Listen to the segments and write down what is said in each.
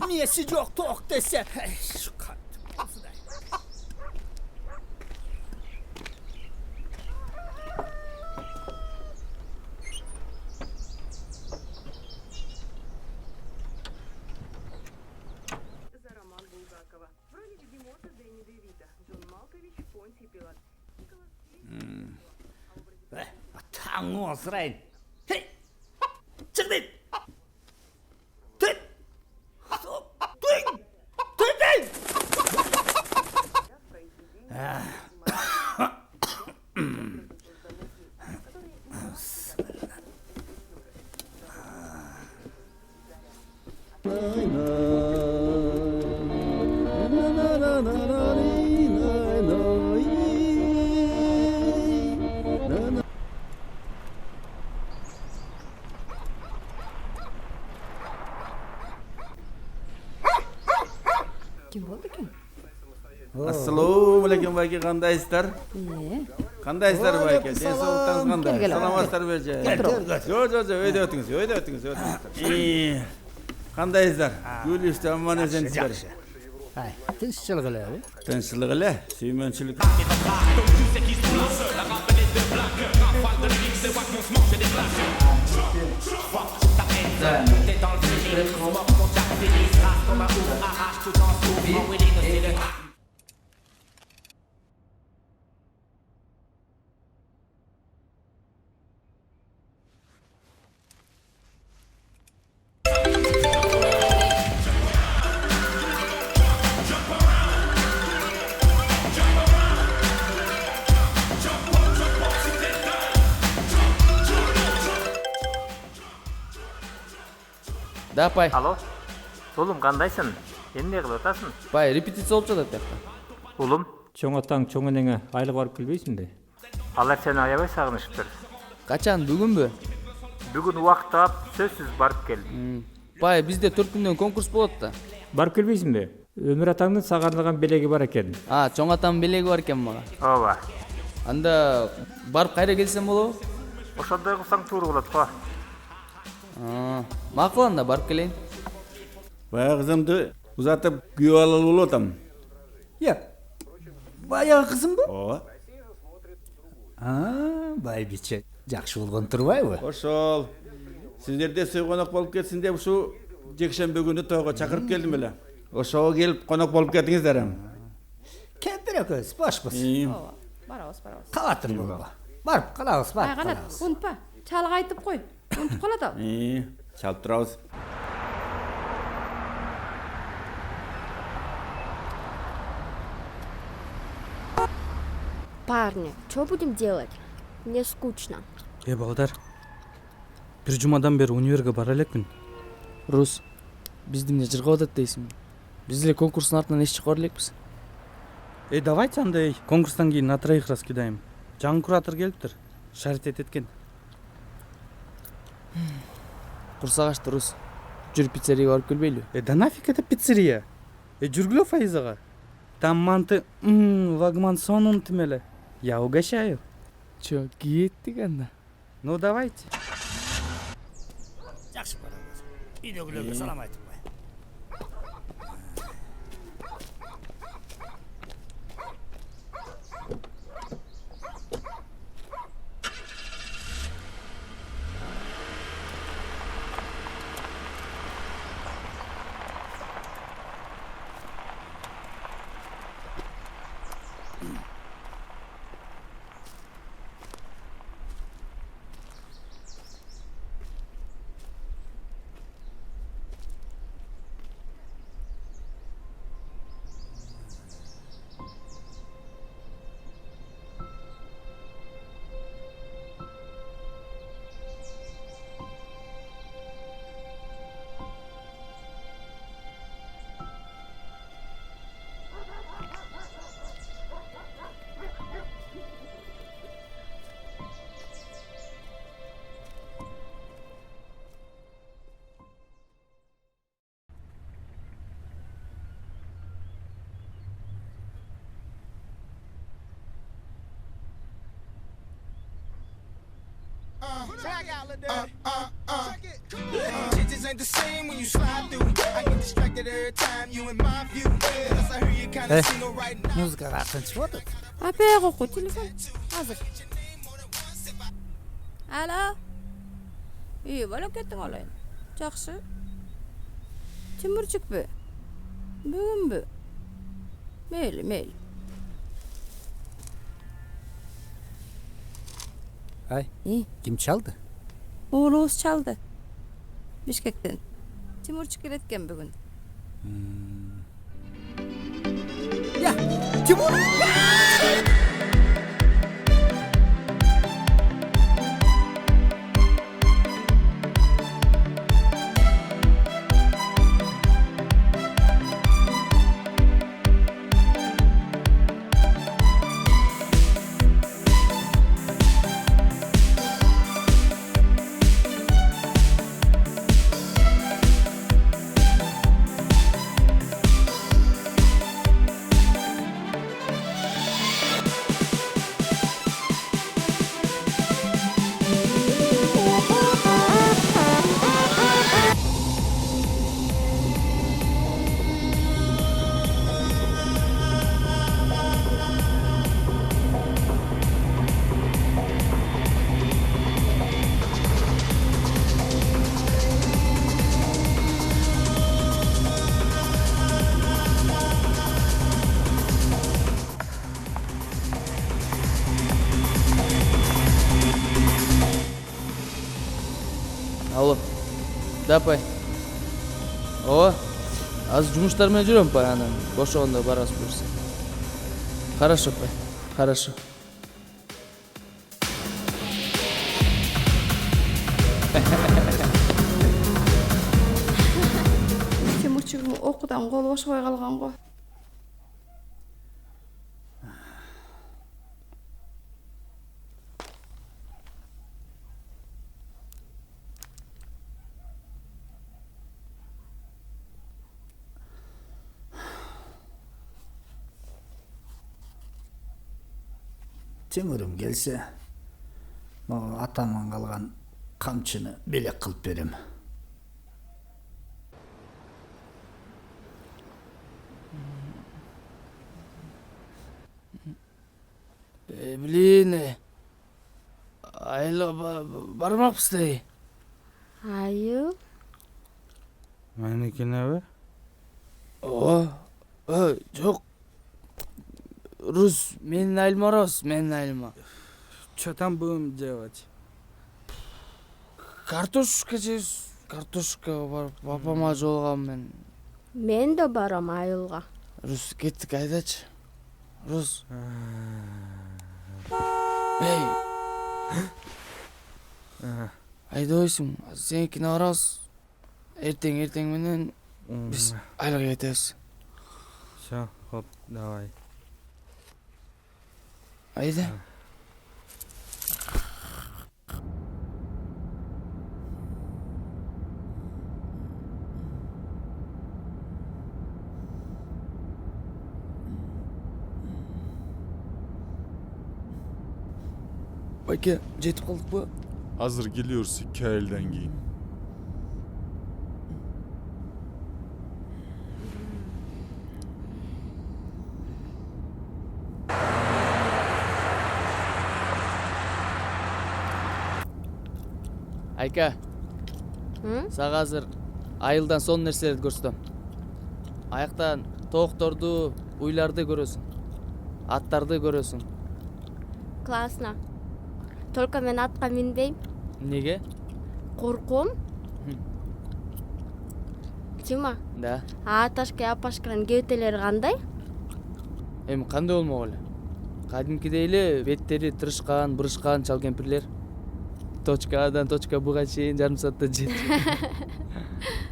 Niyesi yok tok dese. Şu kartı. Tango sırayın. Hey! Çık dit! Tut! Tut! Tut dit! Kim bo'ldi kim? Assalomu alaykum aka, qandaysizlar? Qandaysizlar aka? Sog'liqingiz qanday? Salomatlar berja. Yo'q, uyda o'tingiz, uyda o'tingiz. Qandaysizlar? Yo'l ishda ammon esensizlar. Hay, tinchchilig'lar. Tinchlig'lar, suymanchilik. Да, пай. Alo. Oğlum kandaysın? Endi ne kılıp atasın? Пай, репетиция болуп жатат жакта. Oğlum, Чоң атаң чоң энеңе айлык барып келбейсиңби? алар сени аябай сагынышыптыр. Качан, бүгүнбү? Бүгүн убакыт таап сөзсүз барып кел. Пай, бизде 4 күндөн конкурс болот да. Барып келбейсиңби? Өмүр атаңдын сага арналган белеги бар экен. Чоң атамдын белеги бар экен мага. Ооба. Анда барып кайра келсем болобу? Ошондой кылсаң туура болот го. Макул анда барып келейин. Баягы кызымды узатып күйөө алалы болуп атам. Ya, bayağı kızım bu. Ооба. Baybiçe, жақсы болгон турбайбы? Ошол. Сиздерде сый конок болуп кетсин деп ушу жекшембе күнү тойго чакырып келдим эле. Ошого келип конок болуп кетиңиздер. Кемпир экөөбүз бошпуз. Барабыз. Калатыр бұл. Барып қалабыз, барып Қанат, қалабыз. ұнтпа. Чалғы айтып қой. Ұнтып қалады ал. Чалып турабыз. Парни, что будем делать? Мне скучно. Балдар, бир жумадан бери универге бара элекмин. Рус, бизди эмне жыргап атат дейсиңби? Биз эле конкурстун артынан эч чыгар элекпиз. Давайте андай конкурстан кийин на троих раскидаем. Жаңы куратор келиптир. Шаритет эткен. Курсагачты Рус. Жүрүп пиццерияга барып келбейлби? Да нафиг это пиццерия? Жүргүлө Фаизага. Там манты, вагман сонун тимеле. Я угощаю. Чо, кеттик анда. Ну давайте. Жақсы барабыз. Үйдөгүлөргө салам айтып кой. Shit just ain't the same when you slide through. I get distracted. Музыка қашан шығып отыр? Апай қой телефон. Азыр. Alo. Бала кеттің алайын. Жақсы. Темірчік бі? Бүгін бі? Мейлі. Ай, кім çaldı? Oğlumuz çaldı. Bişkek'ten. Timurçuk eletken bugün. Ya, Timur! Алло. Да, пай. Азыр жумуштар менен жүрөм, пай, анан бошогондо барабыз буюрса. Хорошо, пай. Хорошо. Timurçuk'un okudan kolu boşabay kalgan go. Timur'um gelse, atamdan kalgan kamçını belek kılıp verem. Блин. Айла бармапсыздар. Айыл. Меники небе? Жок. Рус, менин айылма рос, менин айылма. Чё там будем делать? Картошка жейбиз. Картошкага барып, папама жолугам мен. Мен де барам айылға. Рус, кеттик, айдачы. Рус. Эй. Айдойсуң, сеникине барабыз. Эртең менен биз айылга кетебиз. Всё, хоп, давай. Айда. Байке, жетип калдыкпы? Hazır geliyoruz 2 elden giyin. Айка. Сага азыр айылдан сонун нерселерди көрсөтөм. Аяктан тоокторду, уйларды көрөсүң. Аттарды көрөсүң. Классно. Только мен атқа минбейм. Неге? Корком. Тима, Да. аташка апашканын кебетелери кандай? Эми кандай болмок эле? Кадимкидей эле беттери тырышкан, бурушкан чал кемпирлер. Точка Адан точка Б'га чейин жарым саатта жетет.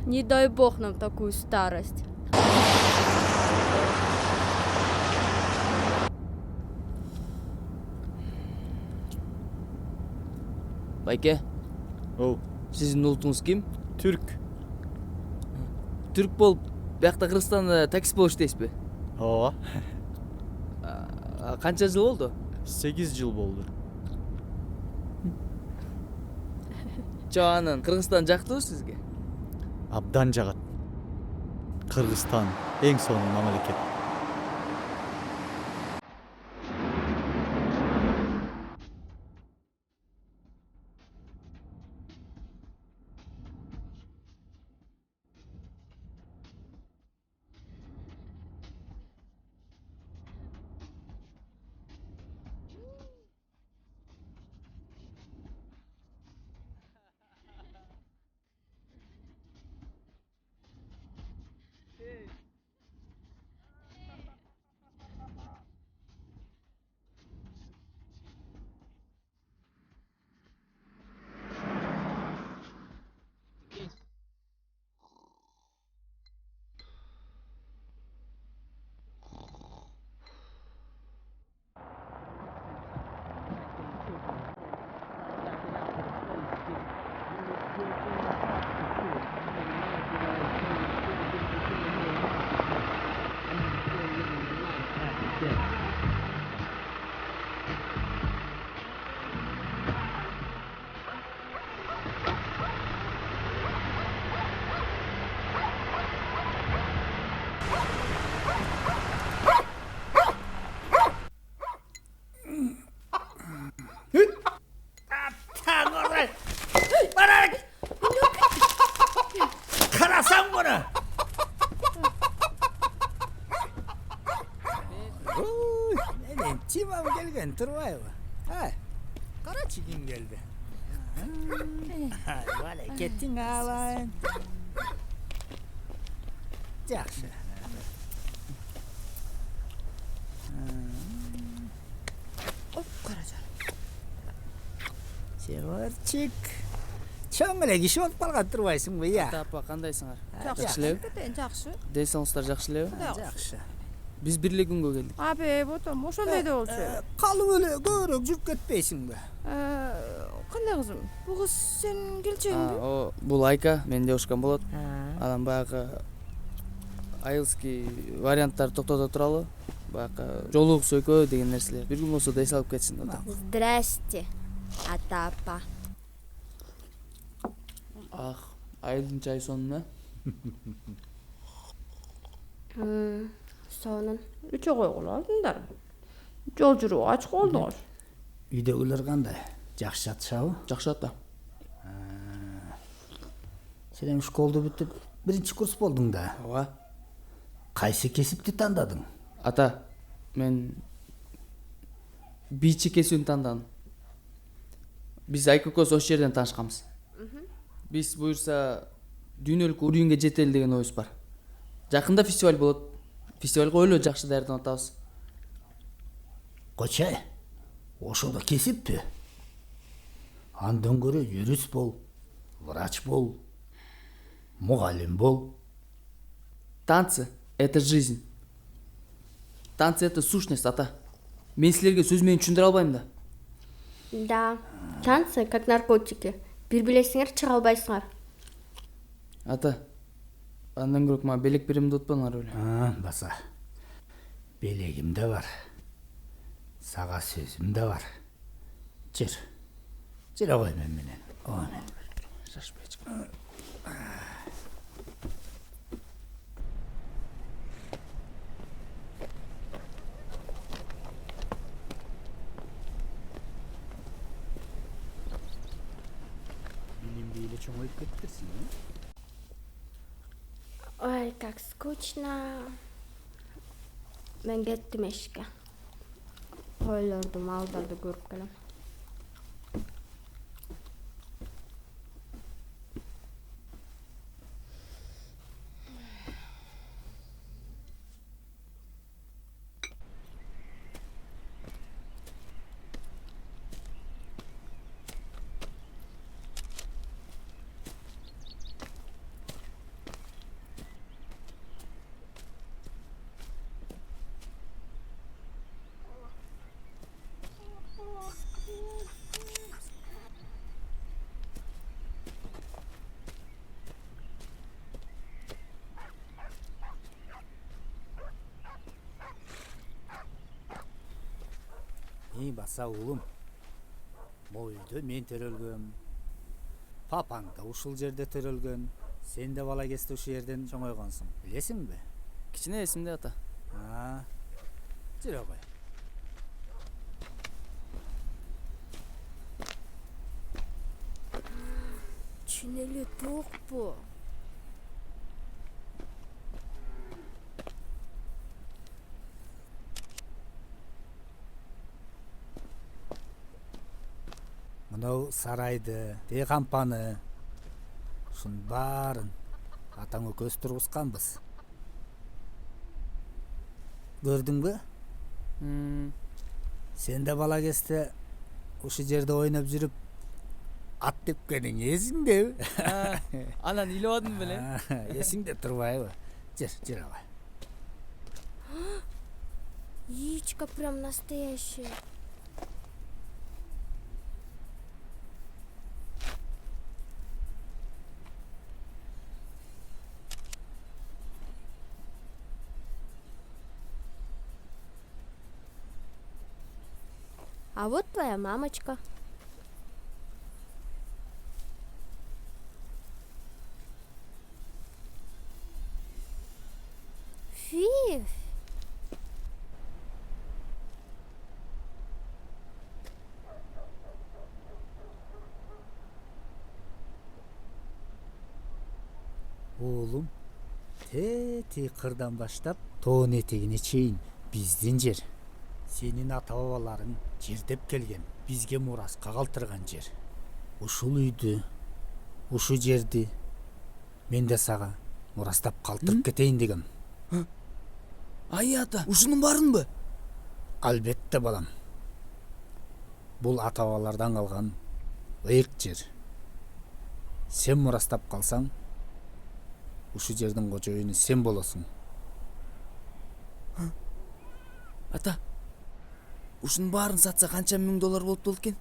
Не дай бог нам такую старость. Байке, Ol. сиздин улутуңуз ким? Türk. Түрк болуп, биякта Кыргызстанда таксист болуп иштейсизби? Ооба. Канча жыл болду? 8 yıl oldu. Чоанын Кыргызстан жактыбы сизге? Abdan жагат. Kırgızistan en son memleket. Karasan bunu. Ne diyeyim, Timam gelgen turvay mı? Ha, kara çikin geldi. Vale, kettin ağlayın. Yaxşı. Hop, Karacan. Çevirçik. Çoğun эле kişi olup kalgan turbayсың bu ya. Ата апа кандайсыңар? Жакшы. Жакшы элеби? Кетен жакшы. Дей салыңыздар жакшы элеби? Yaxşı. Биз бир эле күнгө келдик. Абе, ботом, ошондой да болчу. Kalıp öyle görüp жүрüp ketpeysin be. Кандай кызым? Бул кыз сенин келчегиңби? О, бул Айка, менин девушкам болот. Анан баягы айылский варианттарды токтото туралы, баягы жолугуп сөйкө деген нерселер. Бир күн болсо дей салып кетсин ата. Здрасте, ата апа. Ах, айылдын чайы сонун, Сонун. Үчө койгула алдыңдар. Жол жүрүү ачык болдуңуз. Үйдөгүлөр кандай? Жакшы жатышабы? Жакшы ата. Сен эми школду бүтүп биринчи курс болдуң да. Ооба. Кайсы кесипти тандадың? Ата, мен бийчи кесүүнү тандадым. Биз Айка экөөбүз ошол жерден таанышканбыз. Биз буюрса дүйнөлүк уровеньге жетели деген оюбуз бар. Жакында фестиваль болот. Фестивалга ойло жакшы даярданып атабыз. Koçay, ошодо кесиппи? Андан көрө юрист бол, врач бол, мугалим бол. Танцы — это жизнь. Танцы — это сущность, ата. Мен силерге сөз менен түшүндүрө албайм да. Да, танцы как наркотики. Бир билесиңер чыга албайсыңар. Ата, андан көрөк мага белек беремди деп атпаңар беле. Баса. Белегим де бар. Сага сөзүм да бар. Жүр. Жүре кой мен менен. Оомен. Шашпайчы. Билинбей чоңоюп кеттирсиң, Ой, как скучно. Мен кеттим эшикке. Койлорду, малдарды көрүп келем. Баса улум. Бул үйдө мен төрөлгөм. Папаң да ушул жерде төрөлгөн. Sen de bala кезде ушул жерден чоңойгонсуң, билесиңби? Кичине эсимде ата. Жүре кой. Чын эле тоокпу? Мынау сарайды, тээ кампаны, ушунун баарын атаң экөөбүз тургузганбыз. Көрдүңбү? Сен де бала кезде ушул жерде ойноп жүрүп ат тепкениң эсиңдеби? Анан ыйлабадым беле. Эсиңде турбайбы? Жүр абай. Яичко прям настоящее. А вот твоя мамочка. Фиф. Oğlum, te kırdan başlap toğun etegine çeyin bizdin жер. Senin ата-бабаларың жердеп келген, бизге мураска калтырган жер. Ушул үйдү, ушу жерди мен да сага мурастап калтырып кетейин дегем. Ай ата, ушунун барынбы? Албетте балам. Бул ата-бабалардан калган ыйык жер. Сен мурастап калсаң, ушу жердин кожоюну сен болосуң. Ата, ушунун баарын сатса канча $1000 болуп болот экен?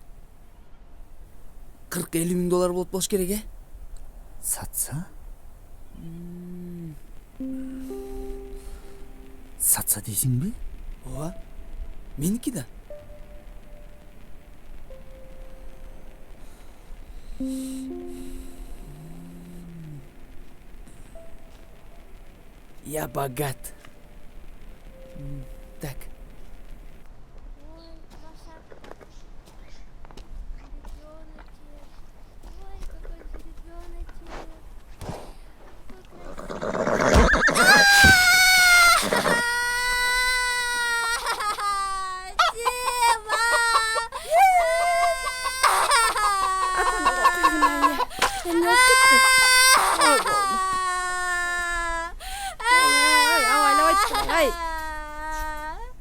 40-50 миң доллар болуп болуш керек, э? Сатса? Сатса дейсиңби? Ооба. Меники да. Я богат. Так.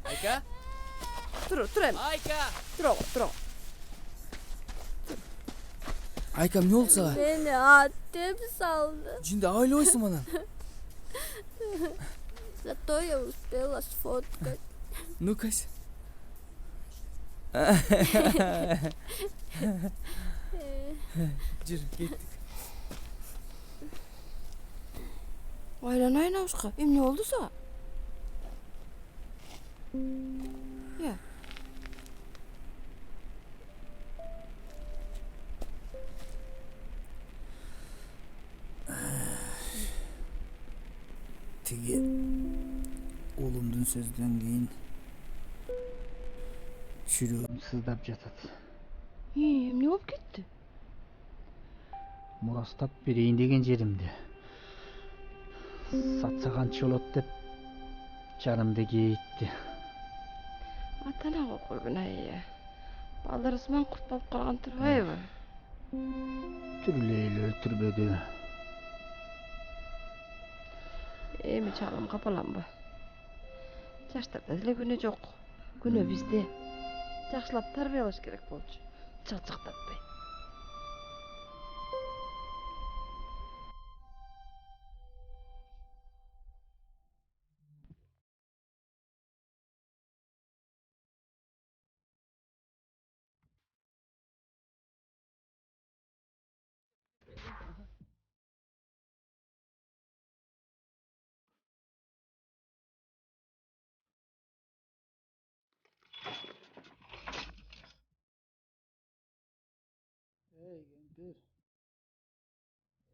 Айка? Тур эми. Айка! Тур. Айка, эмне болду сага? Мени аттеп салды. Жинде айлабайсың анан. Зато я успела сфоткать. Ну-кась. Жүр, кеттик. Айланайын абышка. Эмне болду сага? Я. Тиги улумдун сөздөн кийин жүрөгүм сыздап жатат. Эмне болуп кетти? Мурастап берейин деген жеримди сатса канча болот деп жанымды кейитти. Атана койгун ай. Балдарысынан курт болуп калган турбайбы? Түрүлө эле өлтүрбөдү. Эми чалым капаламбы? Жаштарда деле күнөө жок. Күнөө бизде. Жакшылап тарбиялаш керек болчу. Чалчактатпай.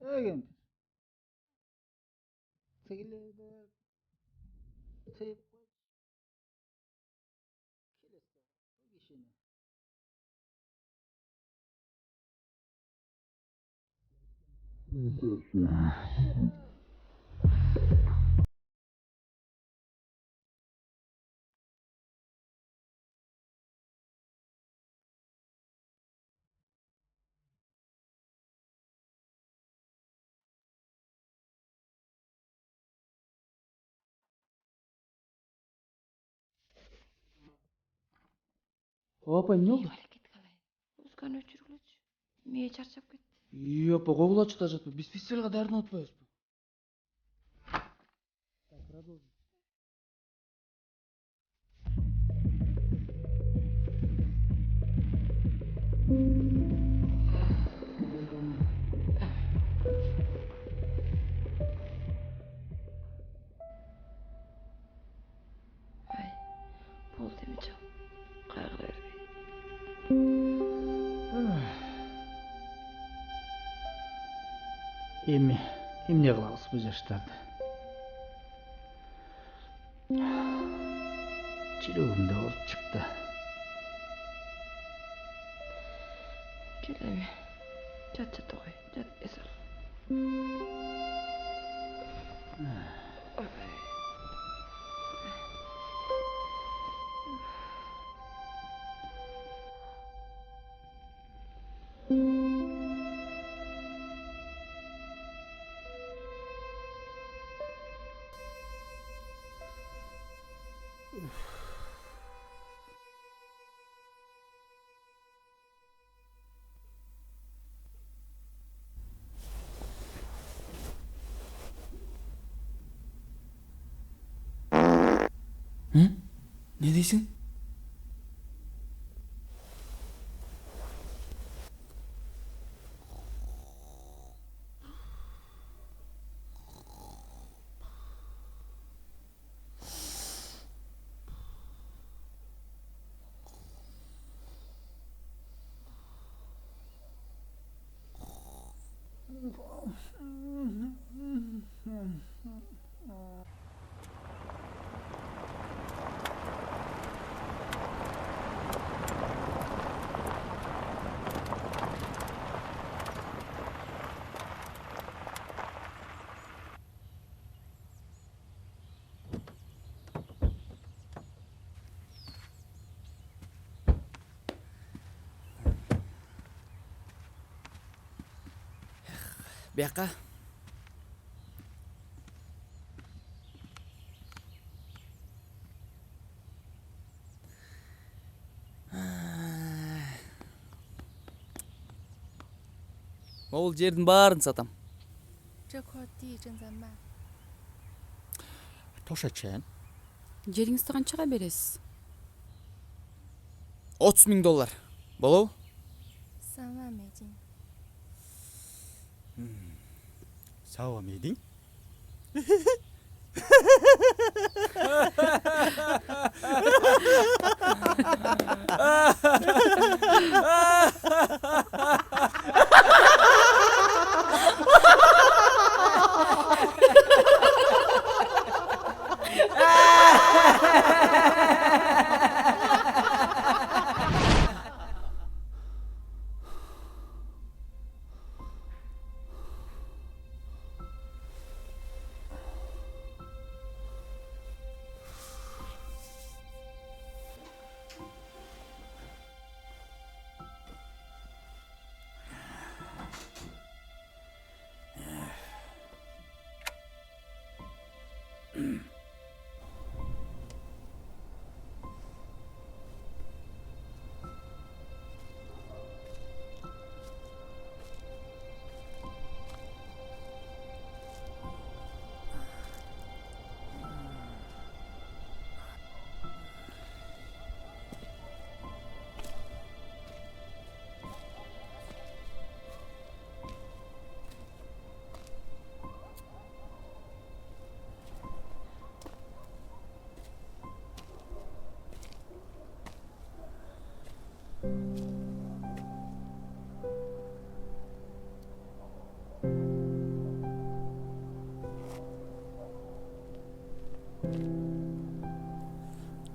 Ey kempir. тегилерди тыйып койчу. Келесип кишини. Апа эмне болду? Музыканы өчүргүлөчү. Мээ чарчап кетти. Апа кол ачыкта жатпайбы? Биз фестивалга даярданып атпайбызбы? Ай, болду эмичем. Кайгыра бербей. Эми эмне кылабыз бу жаштарды? Жүрөгүм да ооруп чыкты. Кел эми. Жата кой. Жат эсер. Ne deysin? Buyaka. Ол жердің барын сатам. 这块地正在卖。 Тошачен. Жериңизди канчага бересиз? $30.000. Болобу? 3万美金。 Сау мейдин?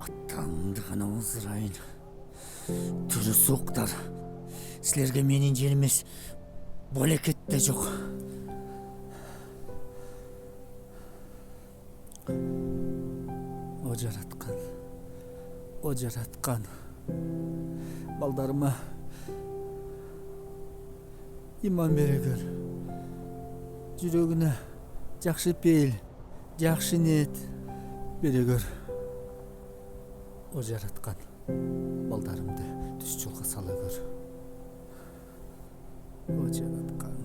Аттарыңды ғана озырайын. Түрі соқтар. Сілерге менен жерімес болекет те жоқ. О жаратқан, о жаратқан. Балдарыма иман бере көр. Жүрегіне жақсы пейіл, жақсы ниет бере көр. О жаратқан, балдарымды түс жолға сала көр. О жаратқан.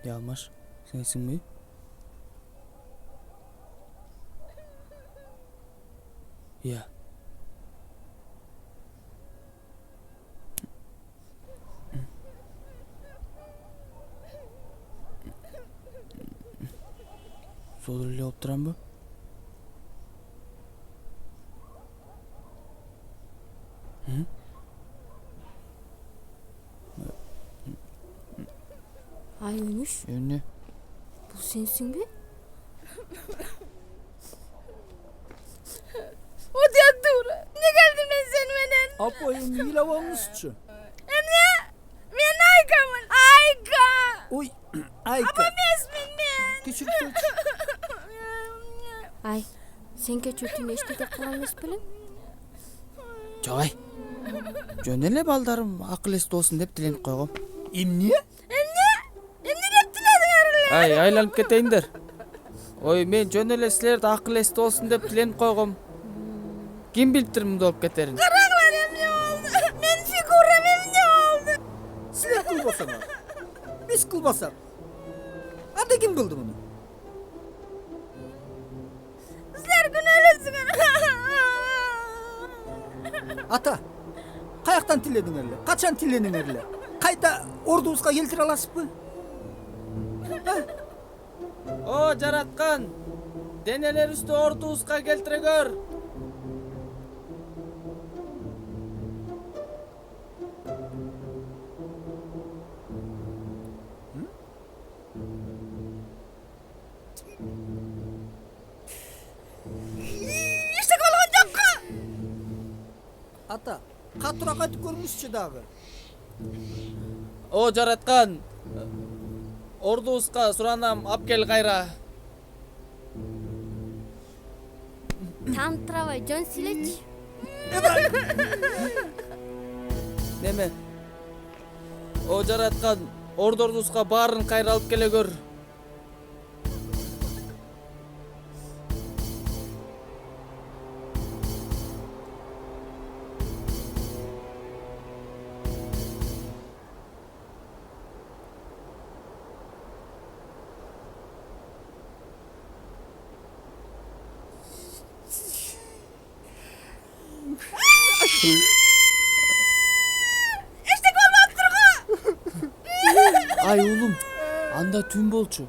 Yalmar, sensin mi? Ya. Sol ile oturan bu. Ay Ünüş, Önüne. bu sensin mi? O diyor ne geldim ben sen menen? Apoyun milavanusçu. Men Aykamın. Ayka. Oy, Ayka. Esmin men. Küçük çocuk. Ay, senga çötün eşte de kalamaz bilin. Joy. Жөн эле балдарым акыл эс болсун деп тиленип койгом. Emni? Emne деп tiledin? Ай, айланып кетейиндер. Ой, мен жөн эле силерди акыл эс болсун деп тиленип койгом. Ким билиптир мындай болуп кетерин? Karaglar emne oldu. Men figuram emne oldu. Sizler kılbasalar. Biz kılbasak. Anda kim bildi bunu? Sizler gün öylesin. Ata, kayaktan tilledinlerle, kaçan tilledinlerle. Kayta ordubuzga keltire alasызбы? О, жараткан. Денелерибизди ордубузга келтире көр. Eşek olgan jokka. Ата, катуураак айтып көрүңүзчү дагы. О, жараткан. Ордубузга суранам, ап кел кайра. Тантрабай жөн силеч. Неме? О, жараткан. Ордорубузга баарын кайра алып келе көр. Eşek olmap turgu. Ай, улум. Анда түн болчу.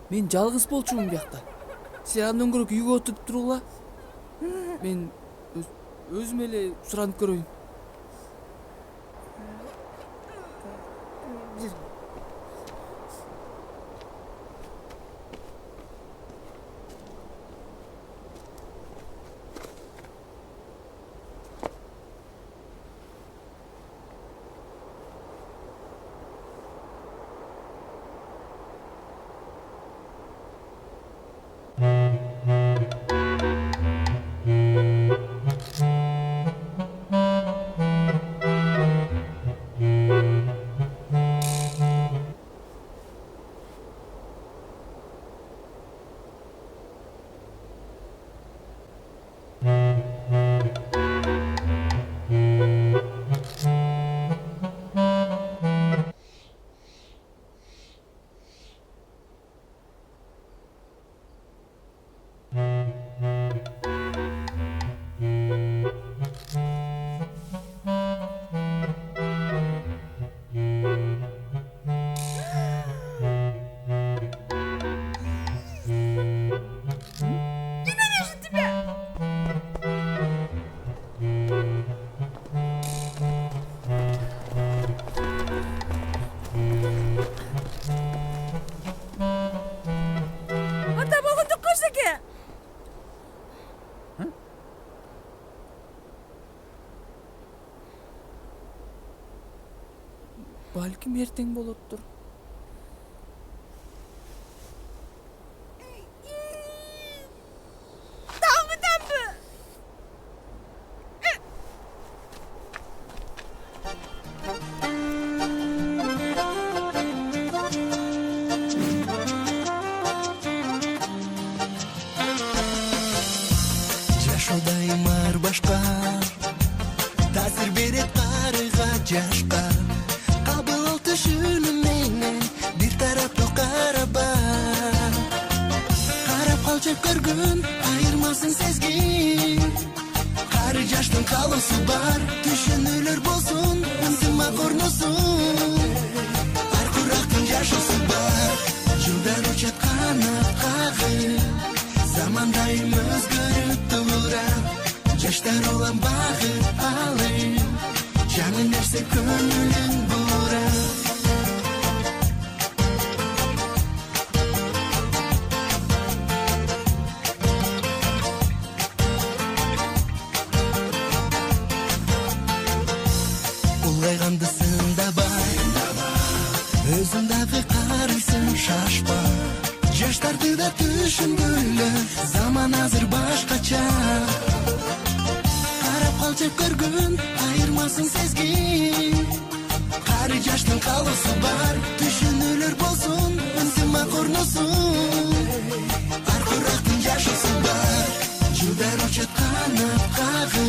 Мен жалгыз болчумун биякта. Сен андан көрө үйгө отуруп тургула. Мен өзүм эле суранып көрөйүн. Ata bolgun jokka eşeke. Балким эртең болоттур. көңілің бұра. Улғайғандысың да бар, өзің дағы қарайсың шашпа. Жаштарды да түшінгілі, заман азыр башқача. Қарап қалчып көргін, айырмасын сезгін. Қары жаштың қалысы бар, түшінілер болсын, үнсіма қорнусын. Арқырақтың жашысы бар, жылдар ұчат қанат қағы.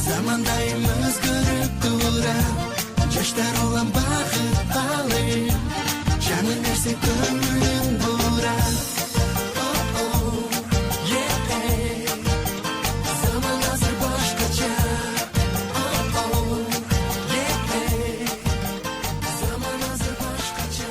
Замандайым өзгөріп тұра, жаштар olan бақыт алы. Жанын берсе көңілің бұра. Zaman hazır başkaça. Zaman hazır başkaça.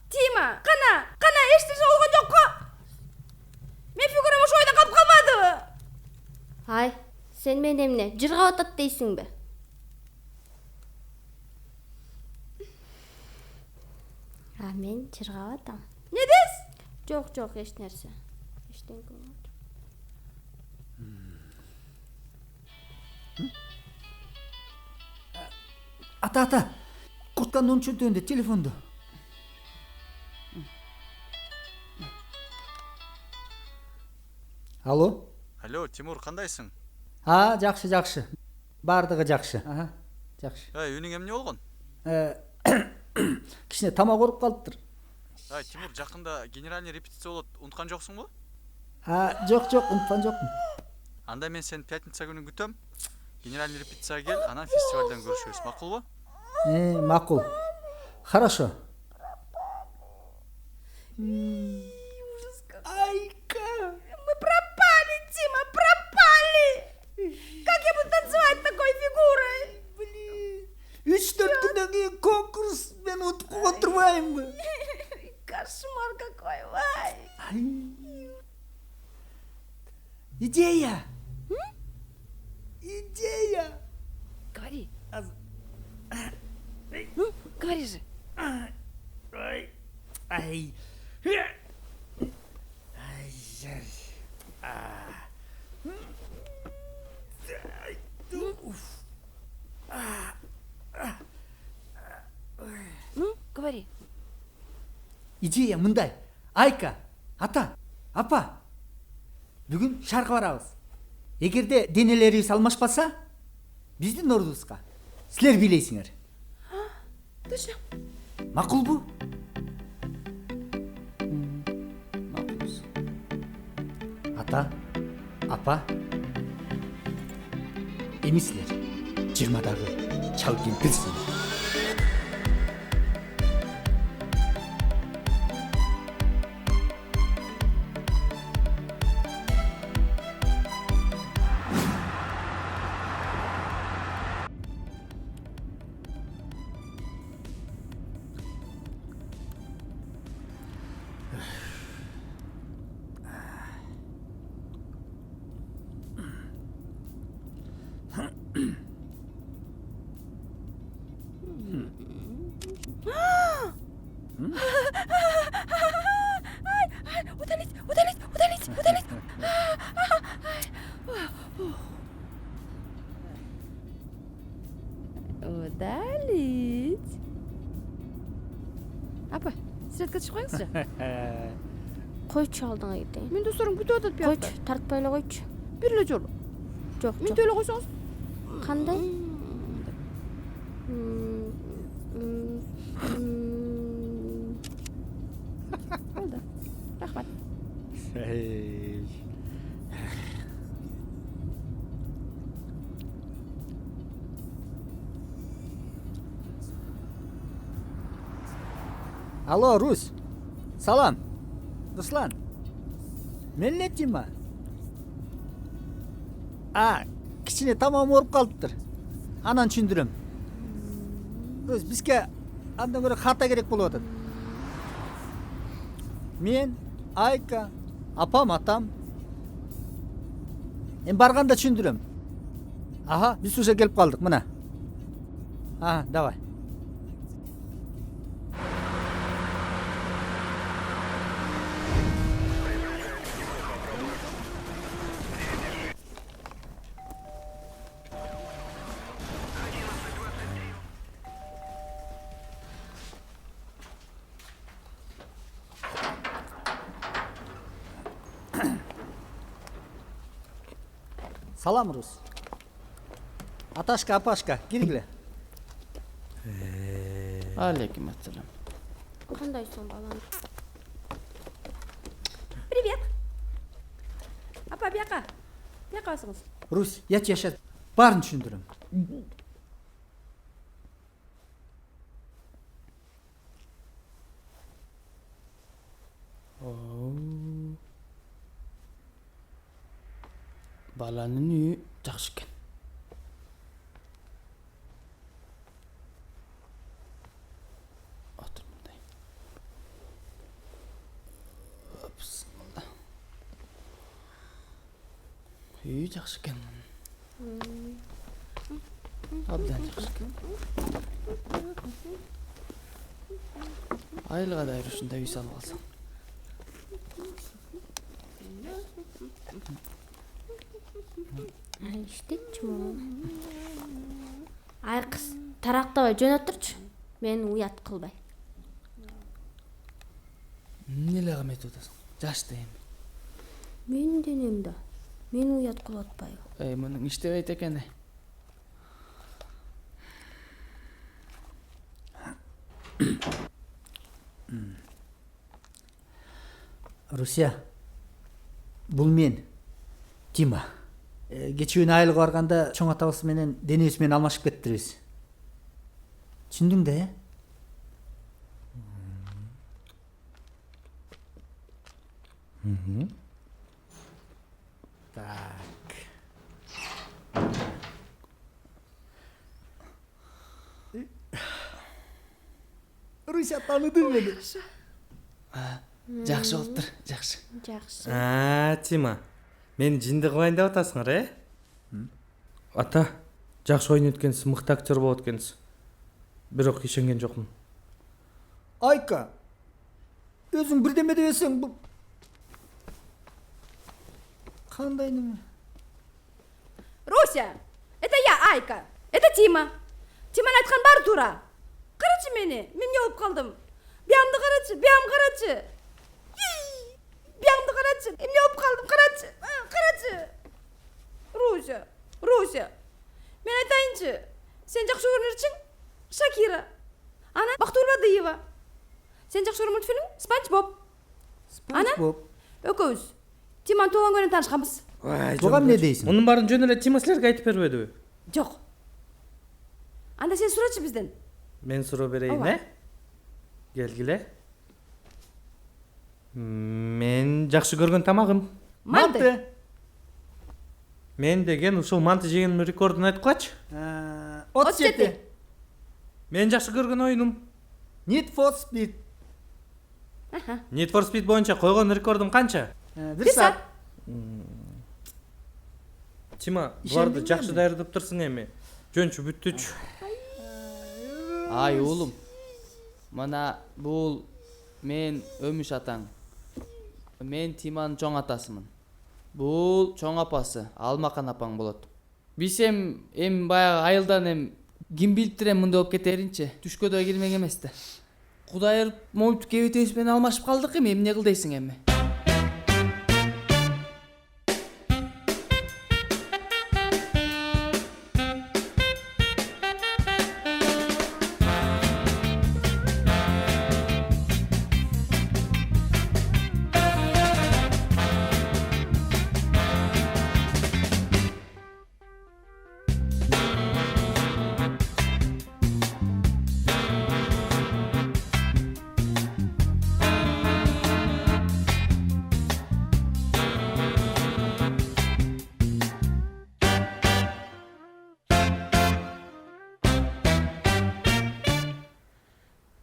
Тима, қана ештеңе болған жоқ қой. Мен фигурам ошо ойда қалып қалмады. Ай, сен мен эмне, жырға атат дейсің бе? А мен жырға атам. Не дейсіз? Жоқ, еш нәрсе. Ештеңе болмады. Ата, куртканын onun çöntüğünde telefondu. Алло? Алло, Тимур, кандайсың? Жакшы. Бардығы жакшы. Жакшы. Үнүң эмне болгон? Кичине тамак ооруп калыптыр. Тимур, жакында генеральный репетиция болот, унуткан жоксуңбу? Жок, унуткан жокмун. Анда мен сени пятница күнү күтөм. Генеральный репетицияга кел, анан фестивалдан көрүшөбүз. Макулбу? Макул. Хорошо. Айка, мы пропали, Тима, пропали! Как я буду танцевать такой фигурой? 3-4 күндөн кийин конкурс, мен утуп отурбаймбы? Кошмар какой, вай! Идея! Говори. Ну, говори же. Ну, говори. Идея мындай. Айка, ата, апа. Бүгүн шаркы барабыз. Эгерде денелерибиз алмашпаса, биздин ордубузга силер бийлейсиңер. Точно. Макулбу? Макулбуз. Ата, апа. Эмисилер 20-дагы чалып келип келсиңер. Удалить. Удалить. Апа, сиретке түшүп коюңузчу. Койчу алдыңа кетейин. Мен досторум күтүп атат бияқта. Койчу, тартпай эле койчу. Бир эле жолу. Жок. Мен эле койсоңуз. Кандай? Болду. Рахмат. Алло, Русь. Салам. Руслан. Мен эле Тима. Кичине тамагым ооруп калыптыр. Анан түшүндүрөм. Русь, бизге Андан көрө карта керек болуп атат. Мен, Айка, апам, атам. Барганда түшүндүрөм. Аха, биз уже келип калдык, мына. Давай. Салам, Рус. Аташка, апашка, киргиле. Алейкум ассалам. Кандайсың, балам? Привет. Апа, бияка. Бияка басыңыз. Рус, яшат. Барын түшүндүрөм. Баланын үйү жакшы экен. Отур мындай. Бисмилла. Үйү жакшы экен. Абдан жакшы экен. Айылга дайыр ушундай үй салып алсаң. İşte Ay kız, taraqtabay жөнөттүрчү. Мен уят кылбай. Эмне кам этип атасың? Жашты эми. Мен денем да. Мен уят кылып атпайбы? Мунун иштебейт экен. Русия, бул мен, Тима. Кечүүнү айылга барганда чоң атабыз менен денебиз менен алмашып кеттирбиз. Түшүндүң да, э? Так. Русия таныды мени. Жакшы болуптур, жакшы. Жакшы. Тима. Мен жинди кылайын деп атасыңар, э? Ата, жакшы ойнойт экенсиз, мыкты актер болот экенсиз. Бирок ишенген жокмун. Айка, өзүң бирдеме дебесең, бул кандай неме? Руся, это я, Айка. Это Тима. Тиманы айткан баары туура. Карачы мени, мен эмне болуп калдым? Биямды карачы, биям карачы. Биямды карачы, эмне болуп калдым, карачы. Карачы. Руся. Мен айтайынчы, сен жакшы көргөн ырчың Шакира. Ана Бактуур Бадыева. Сен жакшы көргөн мультфильм Спанч Боб. Ана экөөбүз Тиманы туулган күнүнөн таанышканбыз. Буга эмне дейсиң? Мунун баарын жөн эле Тима силерге айтып бербедиби? Жок. Анда сен сурачы бизден. Мен суроо берейин, э? Келгиле. Мен жакшы көргөн тамагым Манты. Мен деген ушул манты жегенин рекордун айтып коечу. 37. Мен жакшы көргөн оюнум Need for Speed. Need for Speed боюнча койгон рекордум канча? 1 саат. Тима, буларды жакшы даярдап турсуң эми. Жөнчү бүттүчү. Ай уулум. Мына бул мен Өмүш атаң. Мен Тиманын чоң атасымын. Бул чоң апасы, Алмакан апаң болот. Биз эми баягы айылдан ким билиптир мындай болуп кетеринчи. Түшкөдө кирмек эмес да. Кудай ырып, момуптук кебетебиз менен алмашып калдык эмне кыл дейсиң эми?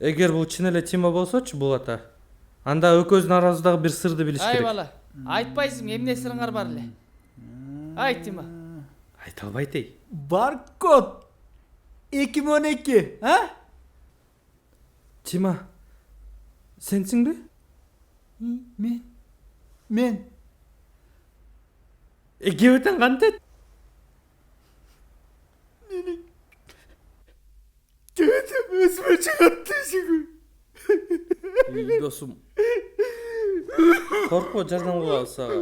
Эгер бул чын эле Тима болсочу бул ата, анда экөөбүздүн арабыздагы бир сырды билиш Ай керек. бала, айтпайсың, эмне сырыңар бар эле? Айт Тима. Айта албайт эй. Barkod 2012, ha? Тима, сенсиңби? Men. Экөөбүздөн кантет? Götüm özüme çıkarttı şimdi. Ey досум. Коркпо, жардам кылабыз сага.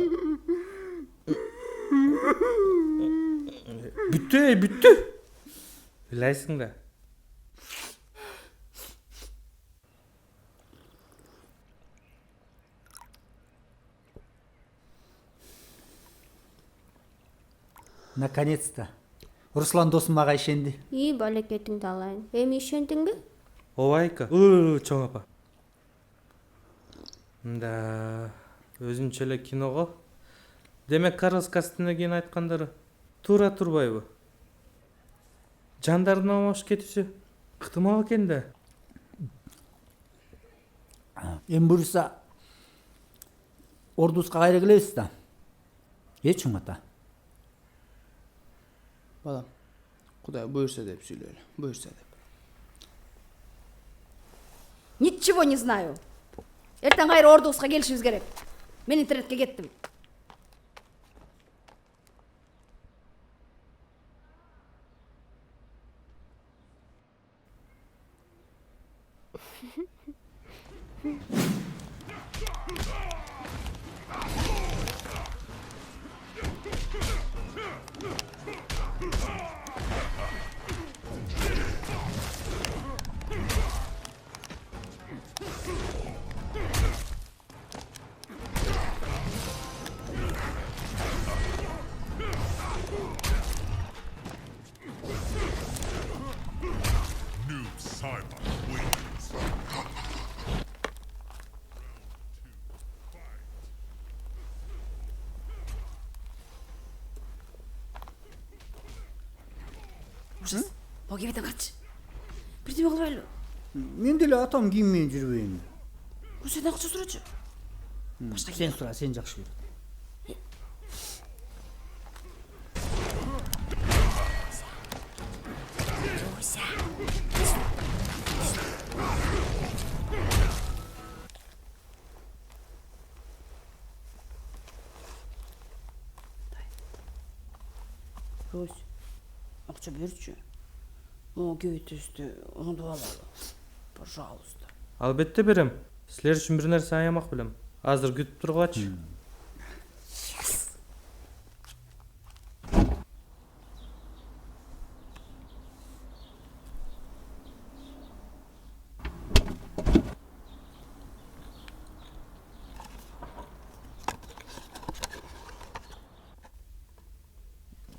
Бүттү. Билайсың да. Наконец-то. Руслан досым мага ишенди. И балекетиңди алайын. Эми ишендиңби? Ооба айка. Чоң апа. Да, өзүнчө эле киного. Демек Карлос Кастенегин айткандары туура турбайбы? Жандардын алмашып кетиши ыктымал экен да. Эми буюрса ордубузга кайра келебиз да. Чоң ата. Балам, Кудай буйрса деп сүйлөйлү. Буйрса деп. Ничего не знаю. Эртең кайра ордубузга келишибиз керек. Мен интернетке кеттим. Ужас. Богебеден качы. Бирдеме кылбайлы. Мен деле атам кийим жүрбөйм. Сен акча сурачы. Башка Сен сура, сен жакшы бер. Рось, акча берчү. О, көйтүстү, оңдоп алалы. Пожалуйста. Албетте берем. Силер үчүн бир нерсе аямак белем. Азыр күтүп тургачы.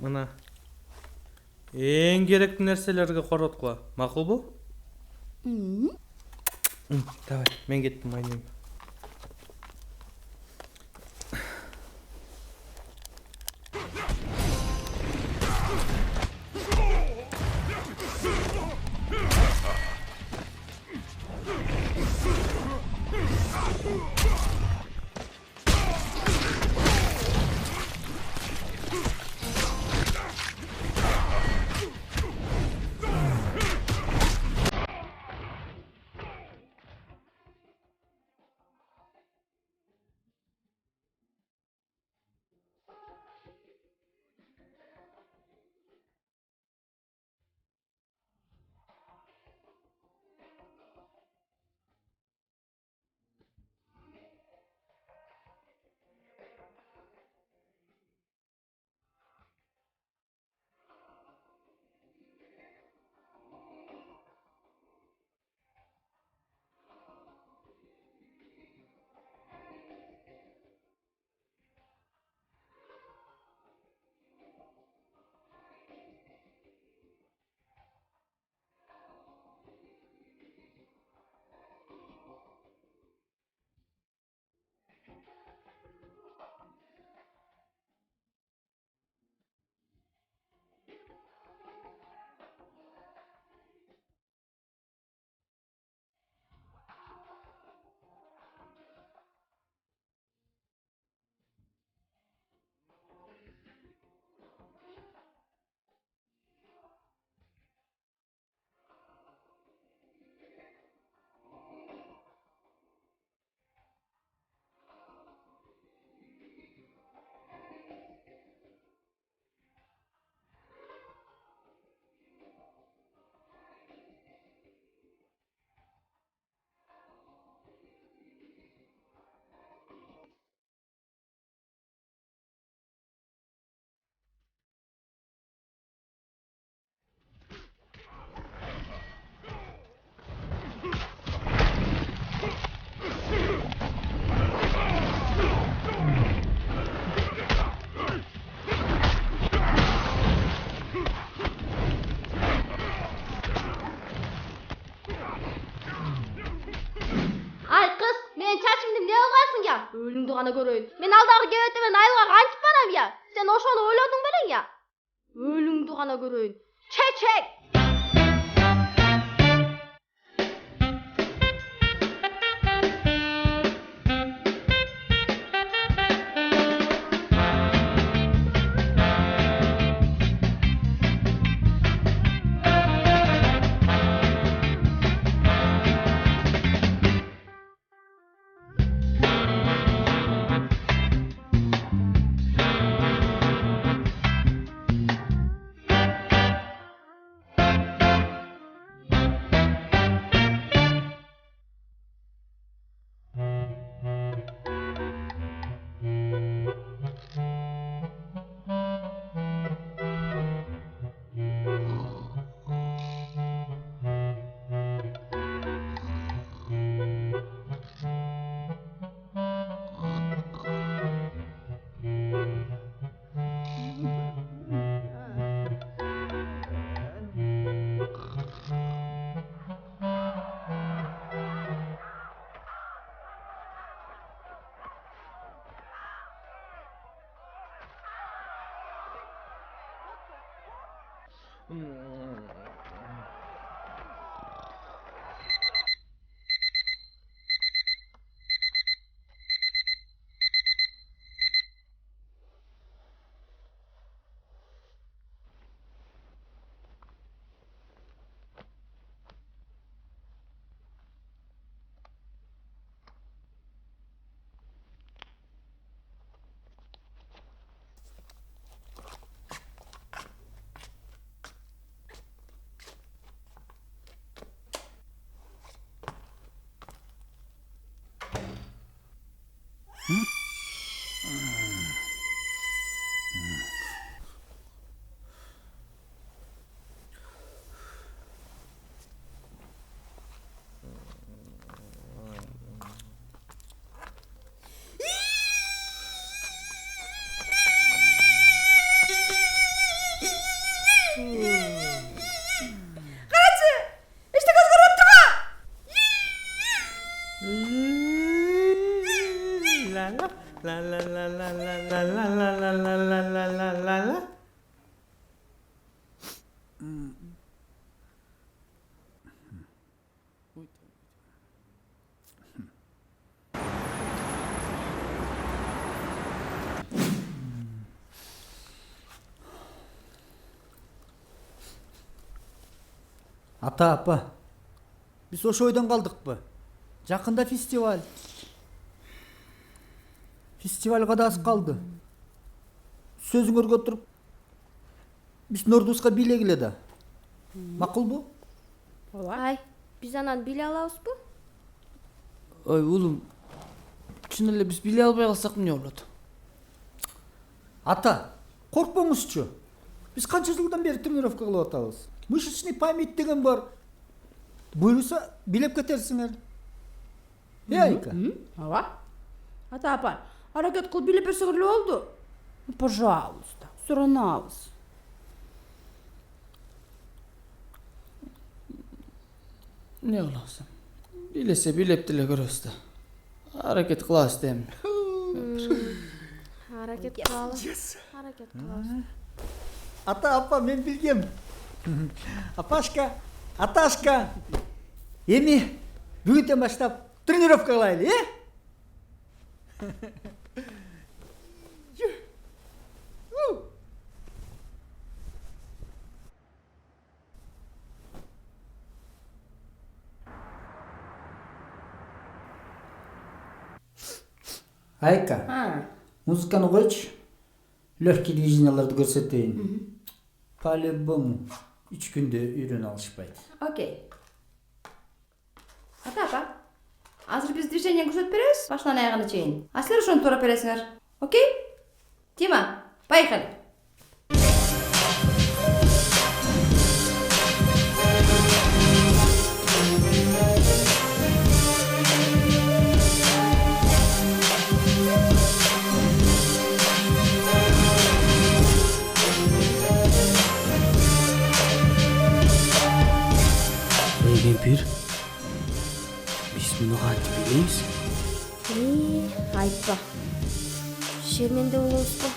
Мына эң керектүү нерселерге короткула. Макулбу? Давай, мен кеттим, айнем. гана көрөйүн. Мен алдагы кебетемен айылга кантип барам я? Сен ошону ойлодуң белең я? Өлүңдү гана көрөйүн. Чечек! Ата, апа, biz ошо ойдон калдыкпы? Жакында фестиваль. Фестивальга да аз калды. Сөзүңөргө туруп, биз Нордуска бийлегиле да. Макулбу? Ай, биз анан биле алабызбы? Ой, улум. Чын эле биз биле албай калсак эмне болот? Ата, коркпоңузчу. Биз канча жылдан бери тренировка кылып атабыз. Мышечный память деген бар. Буюрса билеп кетерсиңер. Айка. Ооба. Ата апа, аракет кылып билеп берсеңер эле болду. Пожалуйста, суранабыз. Не кылабыз? Билесе билеп деле көрөбүз да. Аракет кылабыз дейм. Аракет кылабыз. Аракет кылабыз. Ата, апа, мен билгем. Апашка, Аташка. Эми бүгүнтөн баштап тренировка кылайлы, Айка, музыканы койчу. Легкий движенияларды көрсөтөйүн. По-любому 3 күндө үйрөнө алышпайт. Окей. Ата апа, азыр биз движение көрсөтүп беребиз, башынан аягына чейин. А силер ошону туура бересиңер. Окей? Тима, поехали. Кемпир, биз муну кантип билебиз? Айтпа. Шерменде болуңуз ба?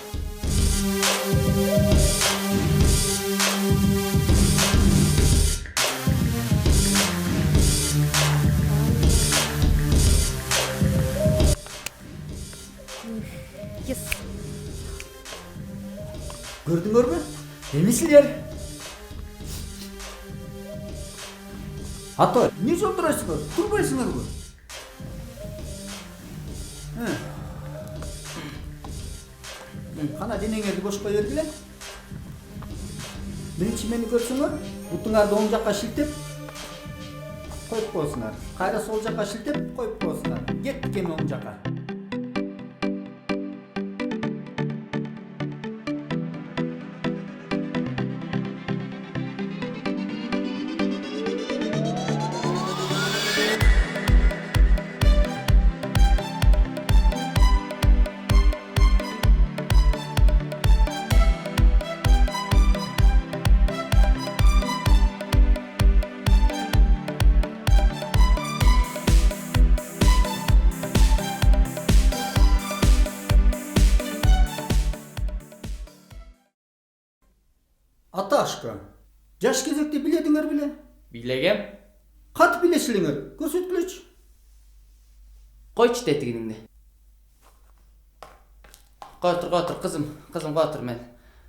Yes. Көрдүңөрбү? Эмесилер? Ата, эмне жолдурасыңар? Турбайсыңарбы? Кана денеңерди бош кое бергиле. Биринчи мени көрсөңөр, бутуңарды оң жакка шилтеп коюп коесуңар. Кайра сол жакка шилтеп коюп коесуңар. Кеттик эми оң жакка. Аташка, жаш кезекте биледиңер беле? Билегем. Кат билесилиңер, көрсөткүлөчү. Койчу тетигиңди. Котур, кызым котур, мен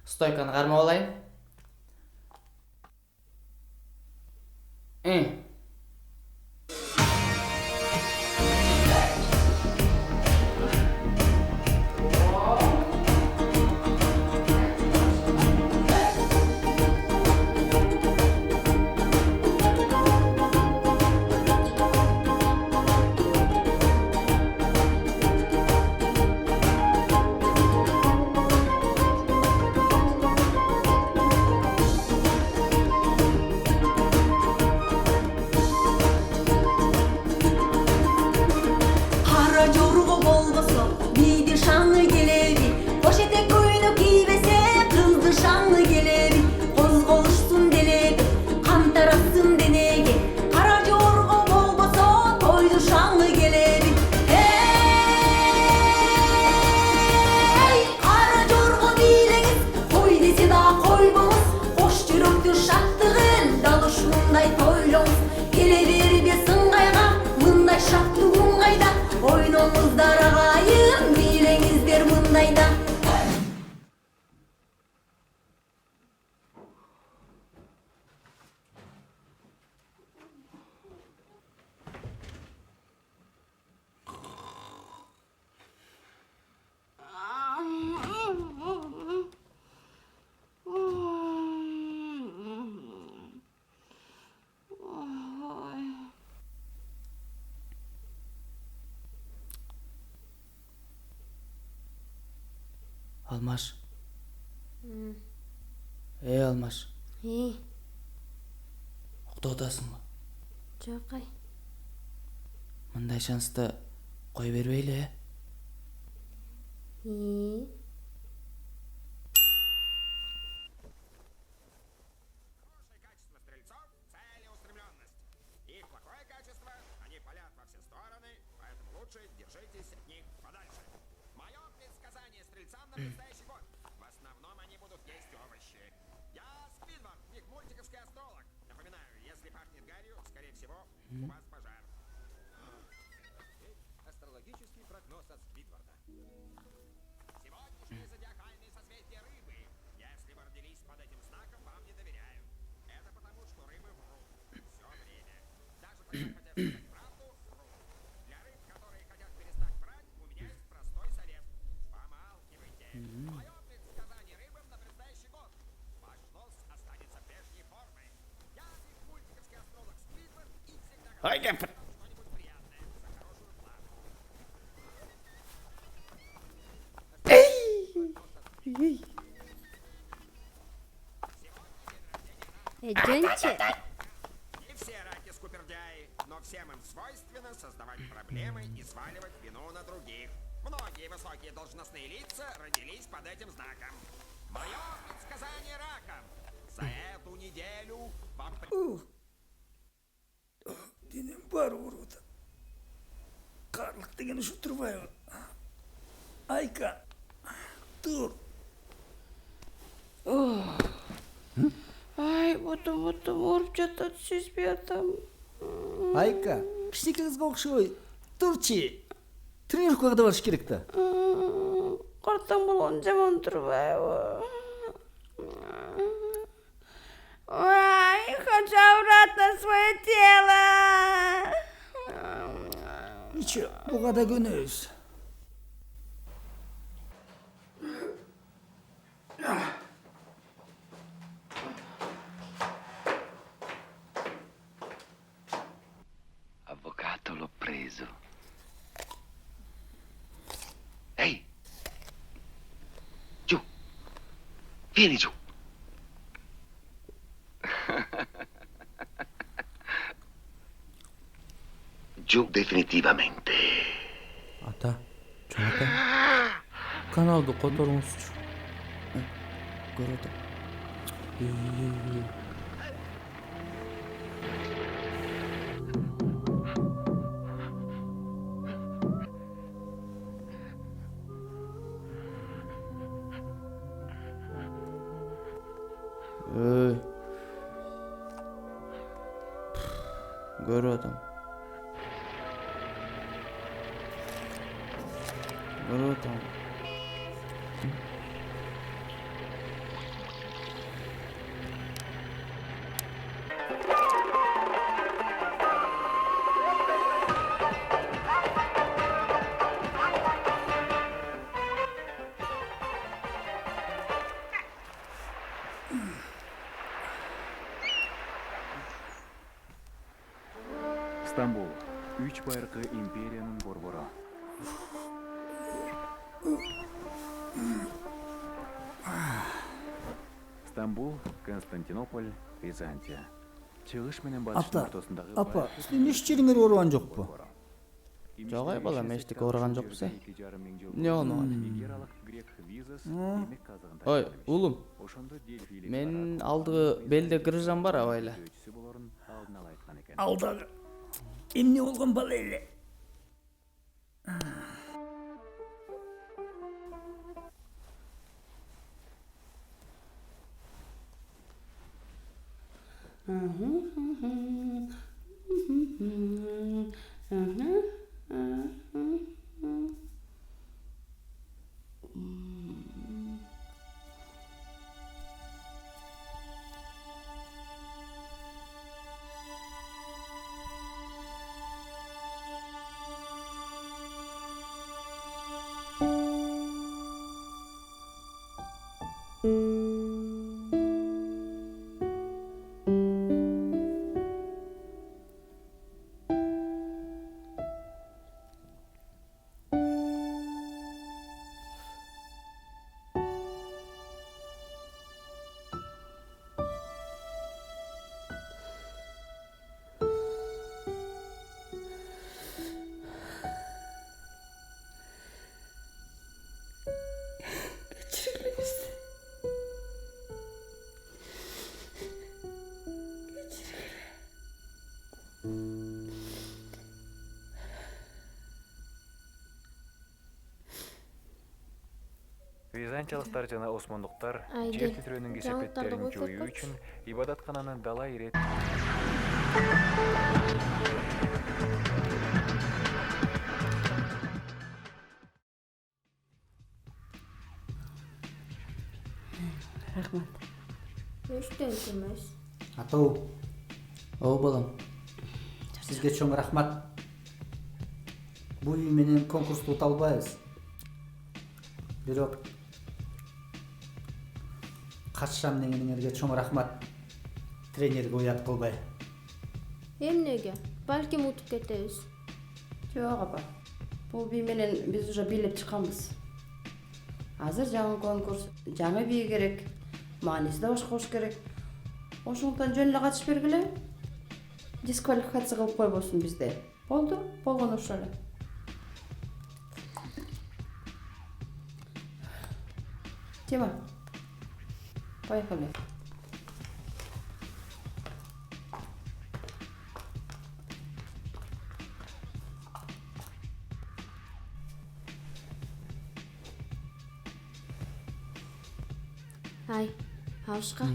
стойканы кармап алайын. Алмаш. Алмаш. Уктап атасыңбы? Жок, ай. Мындай шансты кой бербейле. Астрологический прогноз от Сквидварда. Сегодняшнее зодиакальное созвездие рыбы. Если вы родились под этим знаком, вам не доверяю. Это потому, что рыбы врут все время. Даже когда хотят сказать правду, врут. Для рыб, которые хотят перестать врать, у меня есть простой совет. Помалкивайте. Мое предсказание рыбам на предстоящий год. Ваш нос останется прежней формой. Я мультиковский астролог Сквидвард и всегда говорю что-нибудь приятное за хорошую плату. Жөнче. Не все раки скупердяи, но всем им свойственно создавать проблемы и сваливать вину на других. Многие высокие должностные лица родились под этим знаком. Мое предсказание ракам. За эту неделю вам... Денем бар оорууда. Карлык деген ушуп турбайбы? Ayka. Dur. Ay, botum ооруп жатат, сезбей атам. Ayka. Кичинекеңизге окшобой. Турчи. Тренировкага да барыш керек да. Картаң болгон жаман турбайбы? Ой, хочу обратно свое тело. Ничего, буга да көнөбүз. Avvocato, l'ho preso. Ehi! Giù! Vieni giù! Giù definitivamente. Ата, чоң ата. Каналды которуңузчу. көрүп атам. Көрүп атам. Көрүп атам. Стамбул. Үч байыркы империянын борбору. Стамбул, Константинополь, Византия. Чыгыш менен батыштын ортосундагы Апа, сен эч жериңер ооруган жокпу? Жок ай балам, эчтеке ооруган жокпуз. Эмне болмогон? Ой, уулум. Мен алдыгы белде грыжам бар абайла. Алдагы. Эмне болгон бала эле? Византиялыктар жана осмондуктар жер титирөөнүн кесепеттерин жоюу үчүн ибадаткананы дала ирет. Рахмат. Эчтен эмес. Атау. О балам. Сизге чоң рахмат. Бул үй менен конкурсту ута албайбыз. Бирок катышам дегениңерге чоң рахмат. Тренерге уят кылбай. Эмнеге? Балким утуп кетебиз. Жок апа. Бул бий менен биз уже бийлеп чыкканбыз. Азыр жаңы конкурс, жаңы бий керек. Мааниси да башка болуш керек. Ошондуктан жөн эле катышып бергиле. Дисквалификация кылып койбосун бизде. Болду, болгон ошол эле. Тима. Поехали. Ай, Авышқа.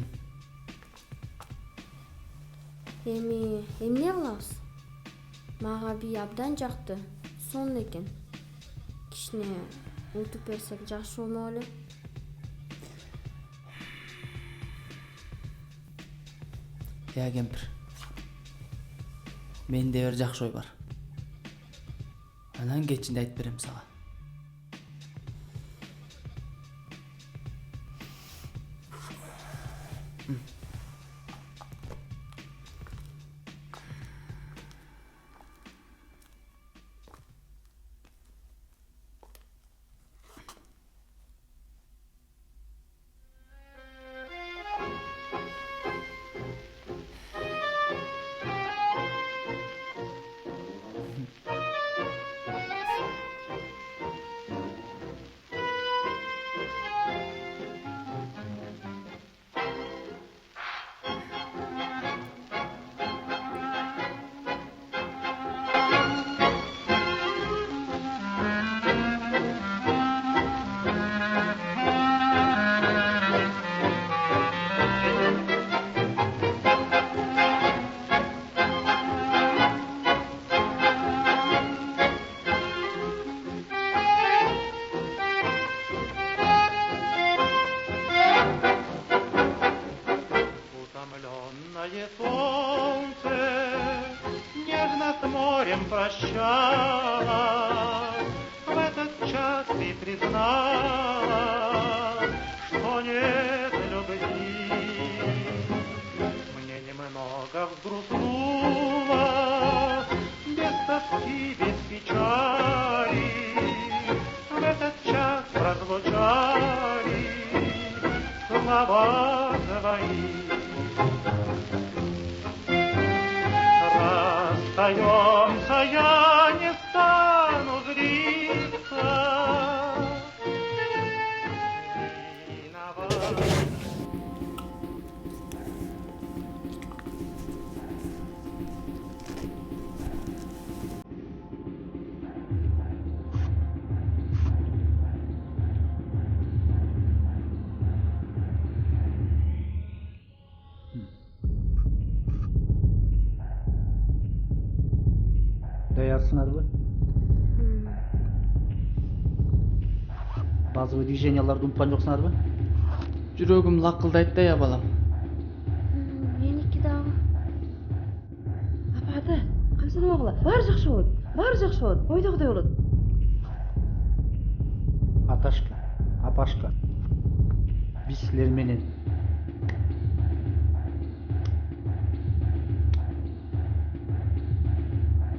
Эмне кылабыз? Мага би абдан жакты. Сонун экен. Кичине утуп берсек жакшы болмок эле. Я кемпир. Менде бир жакшы ой бар. Анан кечинде айтып берем сага. Расстаемся, я не стану злиться. Даярсыңарбы? Базовый движенияларды унуткан жоксуңарбы? Жүрөгүм лакылдайт да я балам. Меники дагы. Апа, камсынабагыла. Баары жакшы болот. Баары жакшы болот. Ойдогудай болот. Аташка, апашка. Биз силер менен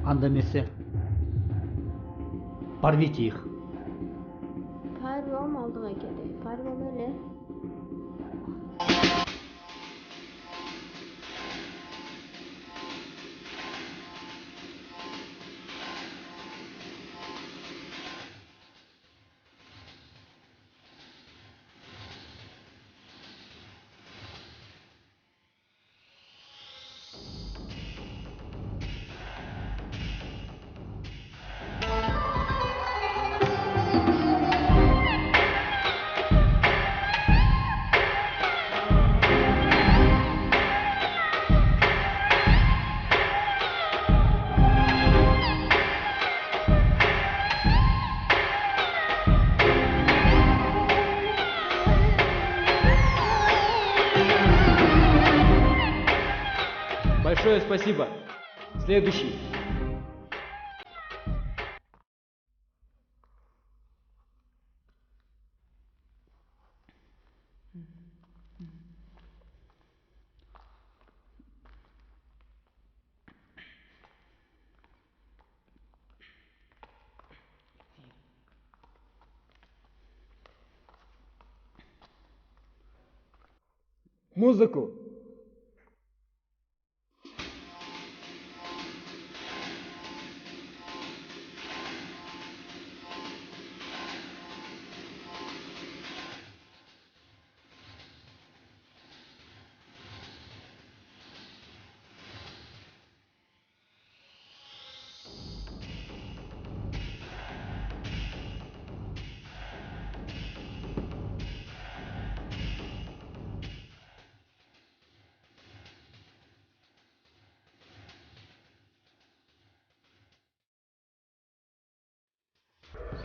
анда эмесе порвите их. Парвам алдыга келди. Парвам эле. Большое спасибо. Следующий. Музыку.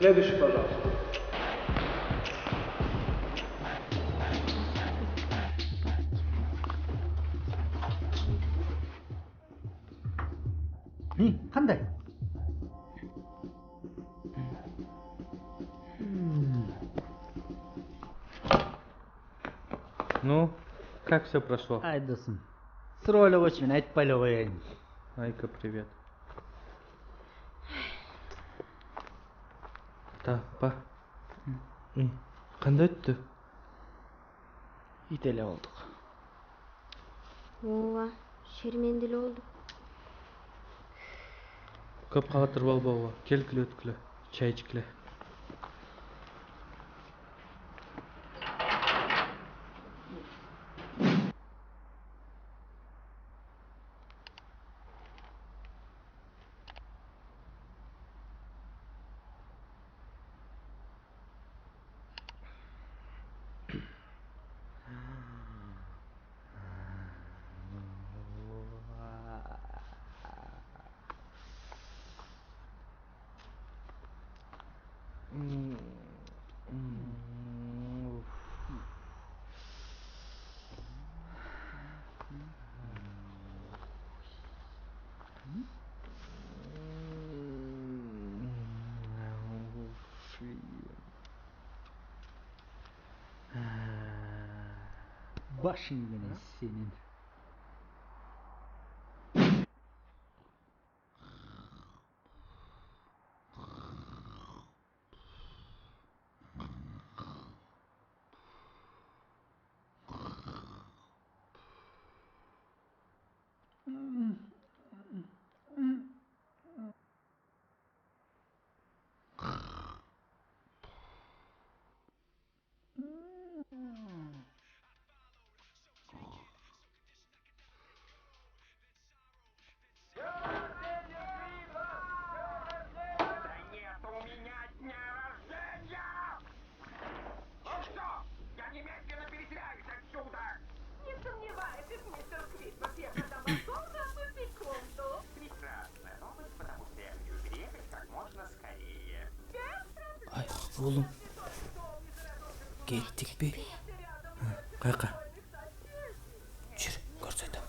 Следующий, пожалуйста. Қандай? Ну, как все прошло? Ай, досым. Сыр ойлап өтшімен айтпайлы қояйын. Айка, привет. Апа. Қандай өтті? Ителе болдук. Ооба, шермендили болдук. Көп қағатыр болбауға. Келгілі өткілі. Чай ішкілі. Başın gene senin. Ay oğlum. Kettik mi? Қайқа? Жүр, көрсетем.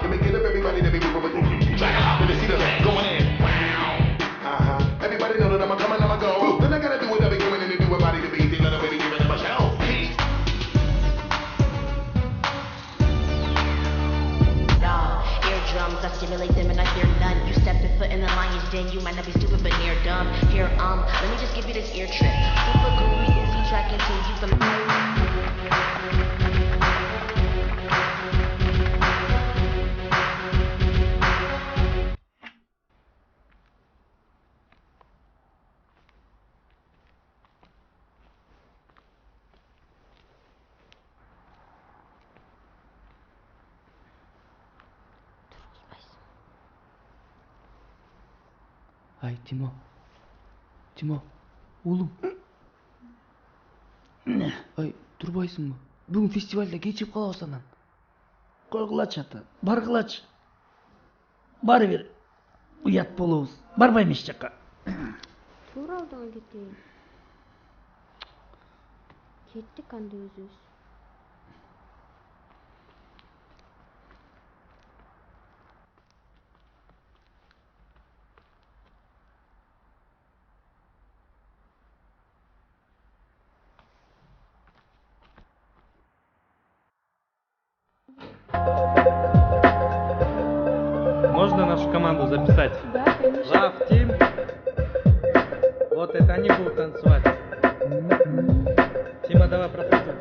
Let me get up, everybody, let me move it. Let me see the back going in. Everybody know that I'm coming, I'ma go. Then I gotta do what I be coming in and do about it to be. Let me give it a show. Eardrums, I stimulate them and I hear none. You step your foot in the lion's den, you might not be stupid but near dumb. Here, let me just give you this ear trip. Super groovy, easy track until you from. Ай, Тимо. Уулум. Ай, турбайсыңбы? Бүгүн фестивалда кечип калабыз анан. Койгулачы ата, баргылачы. Бары бир уят болобуз. Барбайм эч жакка. Туура алдыңа кетейин. Кеттик анда өзүбүз. Можно нашу команду записать? Да, конечно. Лав, Тим. Вот это они будут танцевать. Тима, давай проходим.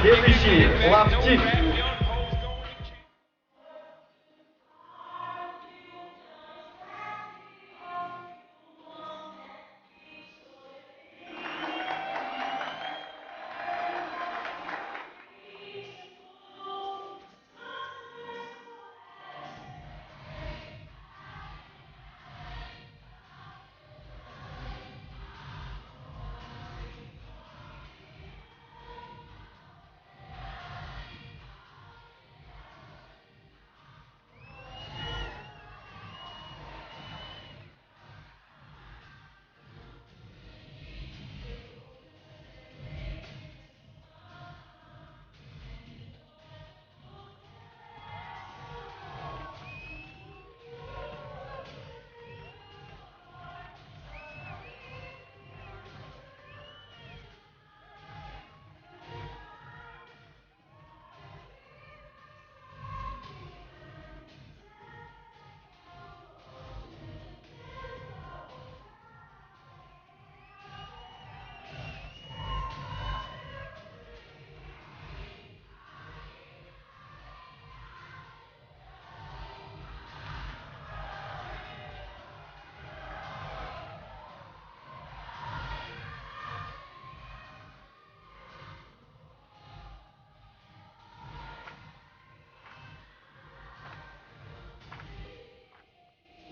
Следующий Лав Тим.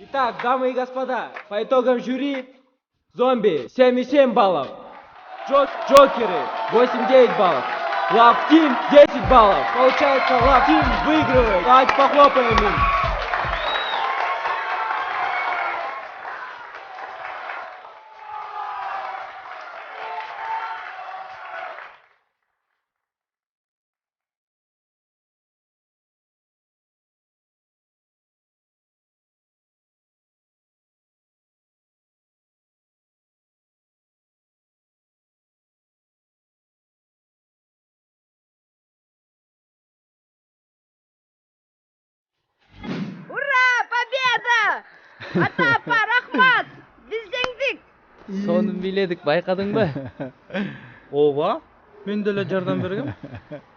Итак, дамы и господа, по итогам жюри, зомби 7,7 баллов, Джокеры 8-9 баллов, Лав Тим 10 баллов. Получается, Лав Тим выигрывает. Давайте похлопаем им. Ата апа, рахмат! Биз жеңдик! Сонун бийледик, байкадыңбы? Ооба, мен деле жардам бергем.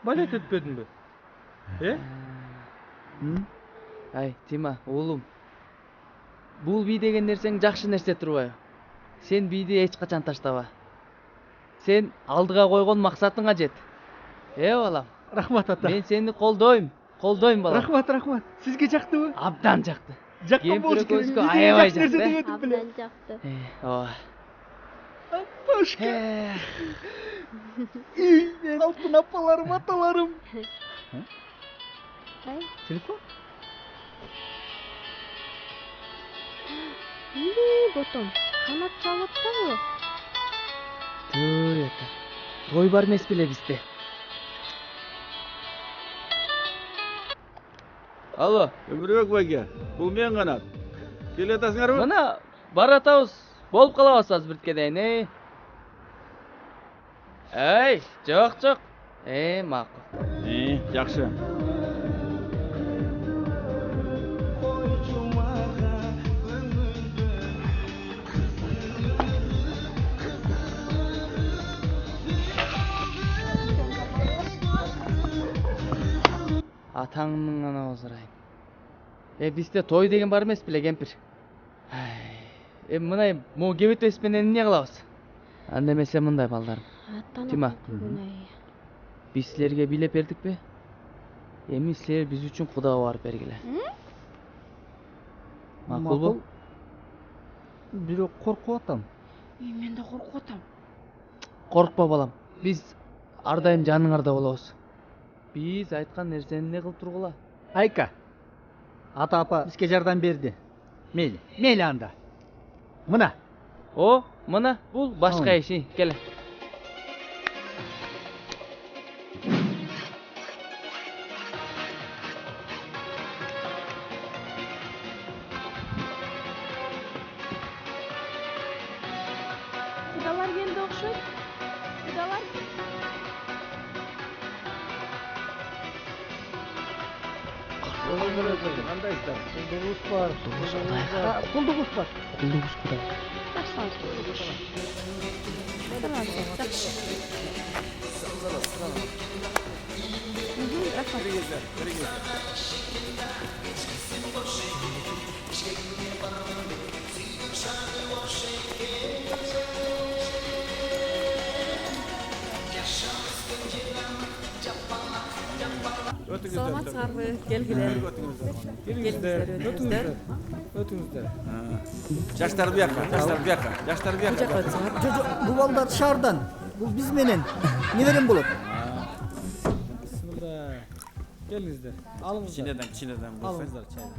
Балет этпедимби? Ай, Тима, уулум. Бул бий деген нерсең жакшы нерсе турбайбы? Сен бийди эч качан таштаба. Сен алдыга койгон максатыңа жет. Балам. Рахмат ата. Мен сени колдойм. Колдойм балам. Рахмат. Сизге жактыбы? Абдан жакты. Жаккан болуш керек. Кемпир аябай жакты. Абдан жакты. Ооба. Пашка. Мен алтын апаларым, аталарым. Телефон? Ботом, канат чалып атпайбы? Той бар эмес беле бизде. Алло. Өмүрбек байке, бул мен Канат. Келе атасыңарбы? Мына баратабыз. Болуп калабыз азыр биткеден, Эй, жок. Макул. Жакшы. Атаңның ана озырайын. Бизде той деген бар эмес беле, кемпир? Мынай могу кебетпес менен эмне кылабыз? Анда эмесе мындай балдарым. Тима. Биз силерге билеп бердикпи? Эми силер биз үчүн Кудага барып бергиле. Макулбу? Бирок коркуп атам. Мен да коркуп атам. Коркпа балам. Биз ар дайым жаныңарда болобуз. Биз айткан нерсени эмне кылып тургула? Айка. Ата апа бизге жардам берди. Мейли анда. Мына. Мына бул башка иш, келе. Кудалар келди окшойт. Кудалар. Кандайсыздар? Кулдугуз бар. Кулдугуз Куда. Саламатсыздарбы? Келгиле. Өтүңүздөр. Жаштар бияка. Бул балдар шаардан. Бул биз менен. Неберем болот? Келиңиздер. Алыңыздар. Кичинеден алыңыздар чайдан.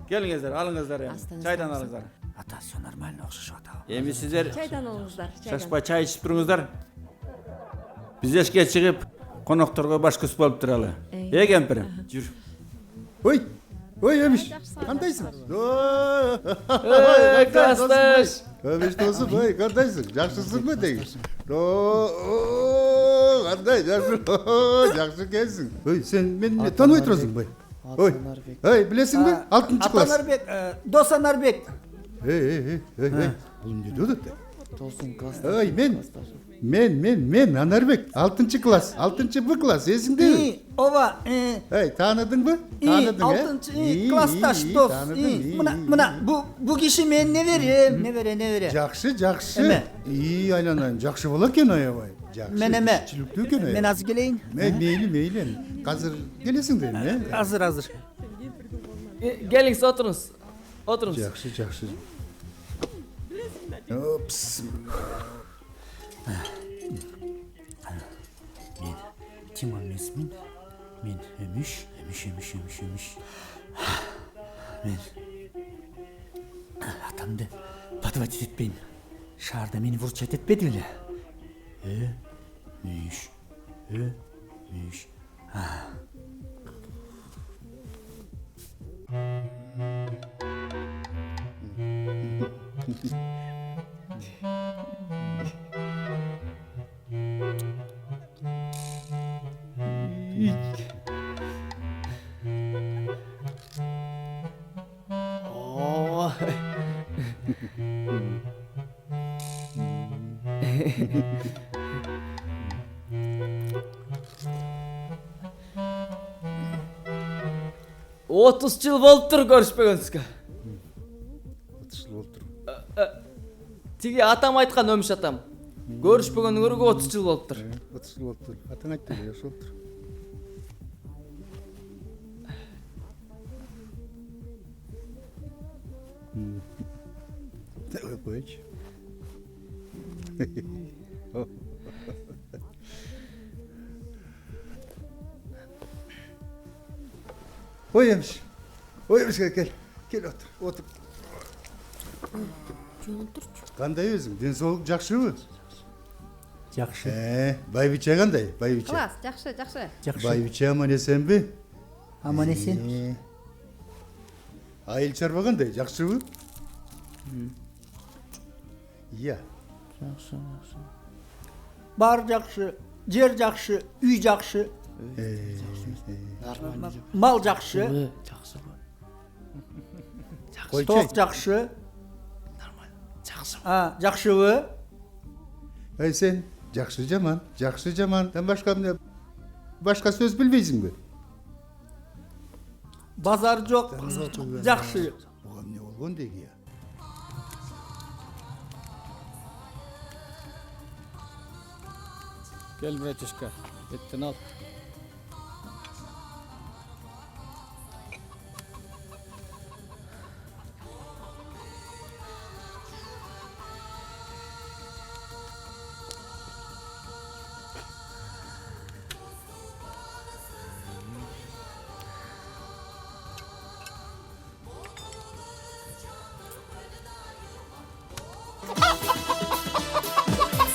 Келиңиздер, алыңыздар эми. Чайдан алыңыздар. Ата, всё нормально окшошуп атабы. Эми сиздер Чайдан алыңыздар. шашпай чай ичип туруңуздар. Биз эшикке чыгып, конокторго баш көз болуп туралы. Кемпирим, жүр. Ой, Эмиш, кандайсың? Классташ. Эмиш досум, кандайсың? Жакшысыңбы деген? Кандай, жакшы келсиң. Сен мени тааныбай турасың? Билесиңби? 6 класс. Атанарбек, Дос Анарбек. Бул эмне деп атат? Досуң класс. Мен Анарбек, 6 класс, 6 Б класс, эсиңдеби? Ооба. Тааныдыңбы? Тааныдың, 6 классташ дос. Мына бу киши менин небере. Жакшы. Айланайын, жакшы бола экен аябай. Мен эме. Чиликтүү экен. Мен азыр келейин. Мейли. Азыр келесиң эми? Азыр. Келиңиз, отуруңуз. Жакшы. Мен Тима эмесмин. Мен Эмиш. Мен атамды подводить этпейин. Шаарда мени вурчать этпеди беле. Эмиш. Otuz yıl boluptur görüşpөгөнүбүзгө. 30 жыл болуптур. Тиги атам айткан Өмүш атам. Көрүшпөгөнгөргө 30 жыл болуптур. 30 жыл болуптур. Атаң айтты, жаш болуптур. Койчу. Ой, Эмиш, кел отур. Кандай өзүң? Ден соолук жакшыбы? Жакшы. Байбиче кандай? Байбиче. Класс, жакшы. Байбиче аман эсенби? Аман эсен. Айыл чарба кандай, жакшыбы? Iya. Жакшы. Бар жакшы, жер жакшы, үй жакшы, Нормально. мал жакшы, Жакшыбы? тоқ жакшы. Жакшыбы? Ай сен жакшы жаман, Дан башка сөз билбейсиңби? Базар жок, жакшы. Буга эмне болгон деги я? Gel bratишка, etten al.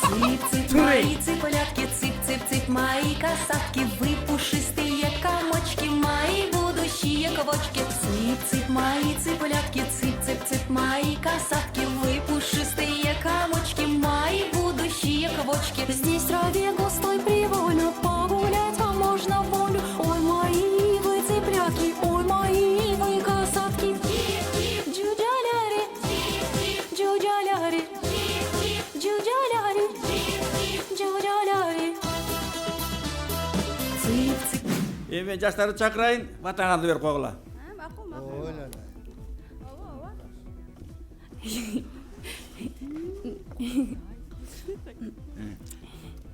Цып-цып, мои цыплятки, цып-цып-цып, мои касатки, вы пушистые комочки, мои будущие квочки. Цып-цып, мои цыплятки, цып-цып-цып, мои касатки, вы пушистые комочки, мои будущие квочки. Здесь в траве густой привольно, погулять вам можно в волю. Ой, мои вы цыплятки, ой, мои вы касатки. Джуджаляри, джуджаляри, джуджаляри, джуджаляри. Цып-цып. Эми жаштарды чакырайын, батаңарды берип койгула.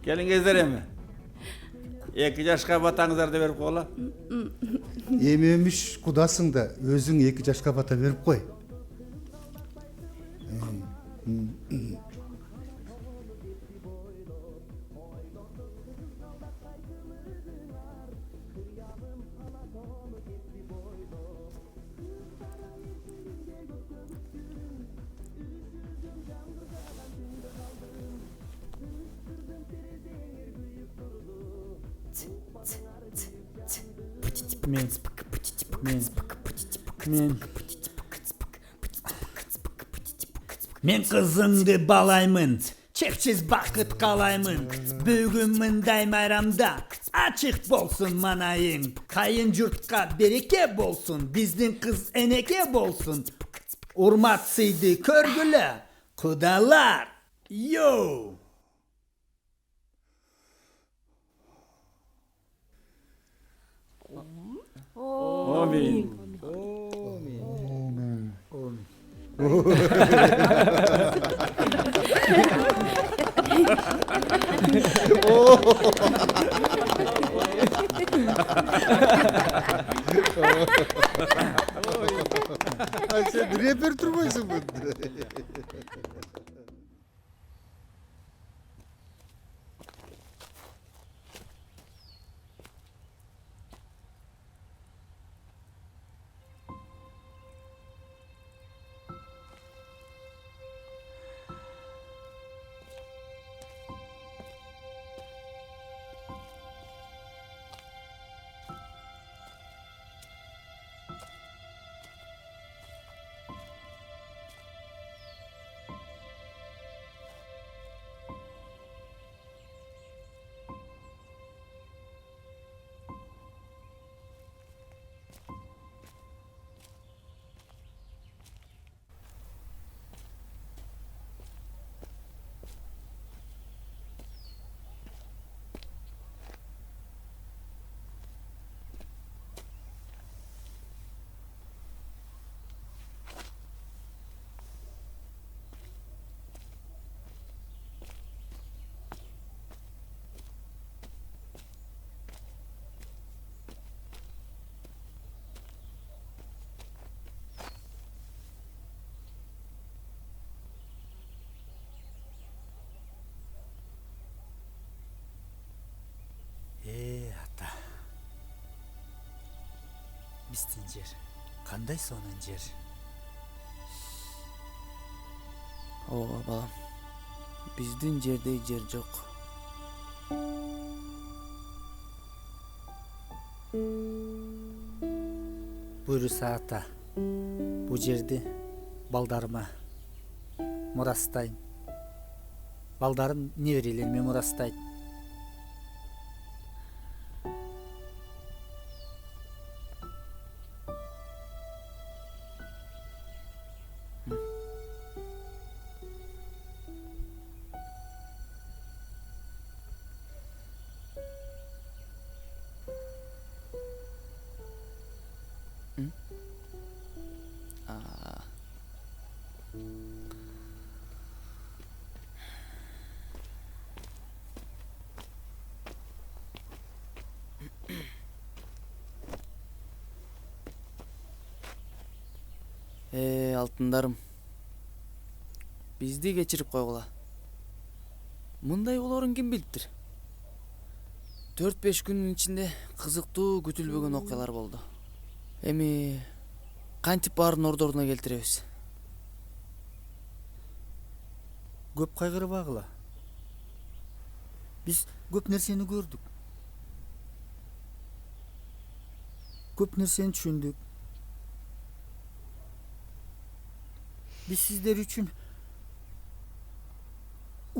Келиңиздер эми. 2 жашка батаңыздарды берип койгула. Эмемиш кудасың да өзүң 2 жашка бата берип кой. Мен кызыңды балаймын, чепсиз бакыт каалаймын. Бүгүн мындай майрамда ачык болсун манайың. Кайын журтка береке болсун, биздин кыз энеке болсун. Урмат сыйды көргүлө, кудалар. Йоу! Амин. Ay sen rehber turbaysın bu. Ата. Биздин жер. Кандай сонун жер. Ооба балам. Биздин жердей жер жок. Буйруса ата. бул жерди балдарыма мурастайм. Балдарым неберелериме мурастайт. Алтындарым, бизди кечирип койгула. Мындай болоорун ким билиптир? 4-5 күнүн ичинде кызыктуу күтүлбөгөн окуялар болду. Эми кантип баарын ордоруна келтиребиз? Көп кайгырбагыла. Биз көп нерсени көрдүк. Көп нерсени түшүндүк. Биз сиздер үчүн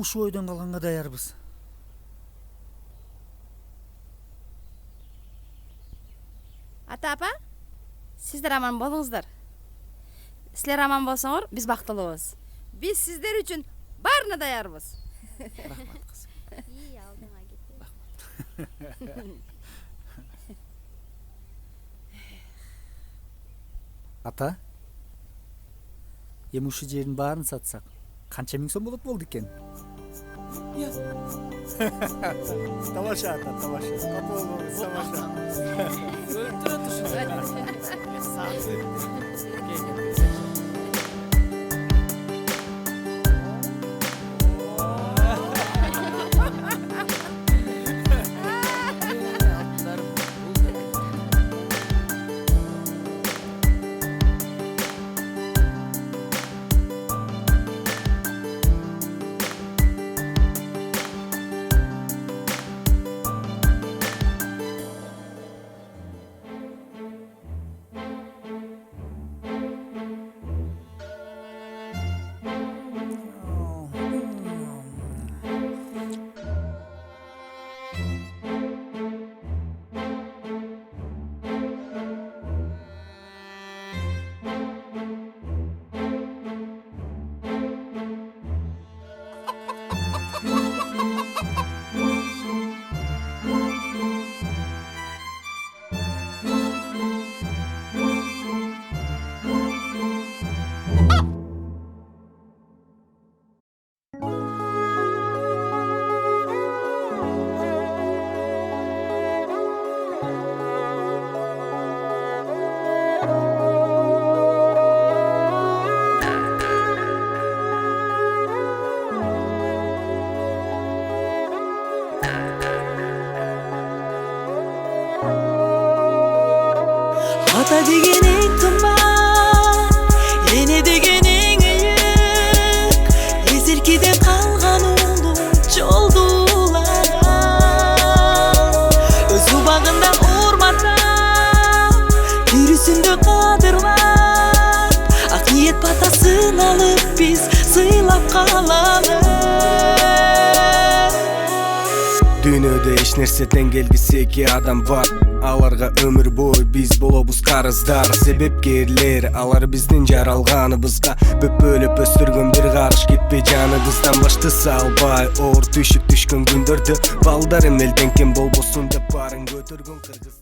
ушул ойдон калганга даярбыз. Ата апа, сиздер аман болуңуздар. Силер аман болсоңор, биз бактылуубуз. Биз сиздер үчүн баарына даярбыз. Рахмат кызым. İyi aldığına gitti. Ата, эми ушул жердин баарын сатсак, канча миң сом болот болду экен? Тамаша ата, тамаша. Капол тамаша. Өлтүрө Ata degening qimmat, ene degening uyuk, ezirkide qalgan ulug' joldular. O'z bag'inda hurmatlab, yurusunda qadrlab, aqliyat patasin olib biz siylab qalamiz. Дүйнөдө эч нерседен келгиси эки адам бар. Аларга өмүр бою биз болобуз карыздар. Себепкерлер алар биздин жаралганыбызга бөпөлөп өстүргөн бир карыш кетпей жаныбыздан башты салбай. Оор түшүп түшкөн күндөрдө балдар эмелден кем болбосун деп барын көтөргөн кыргыз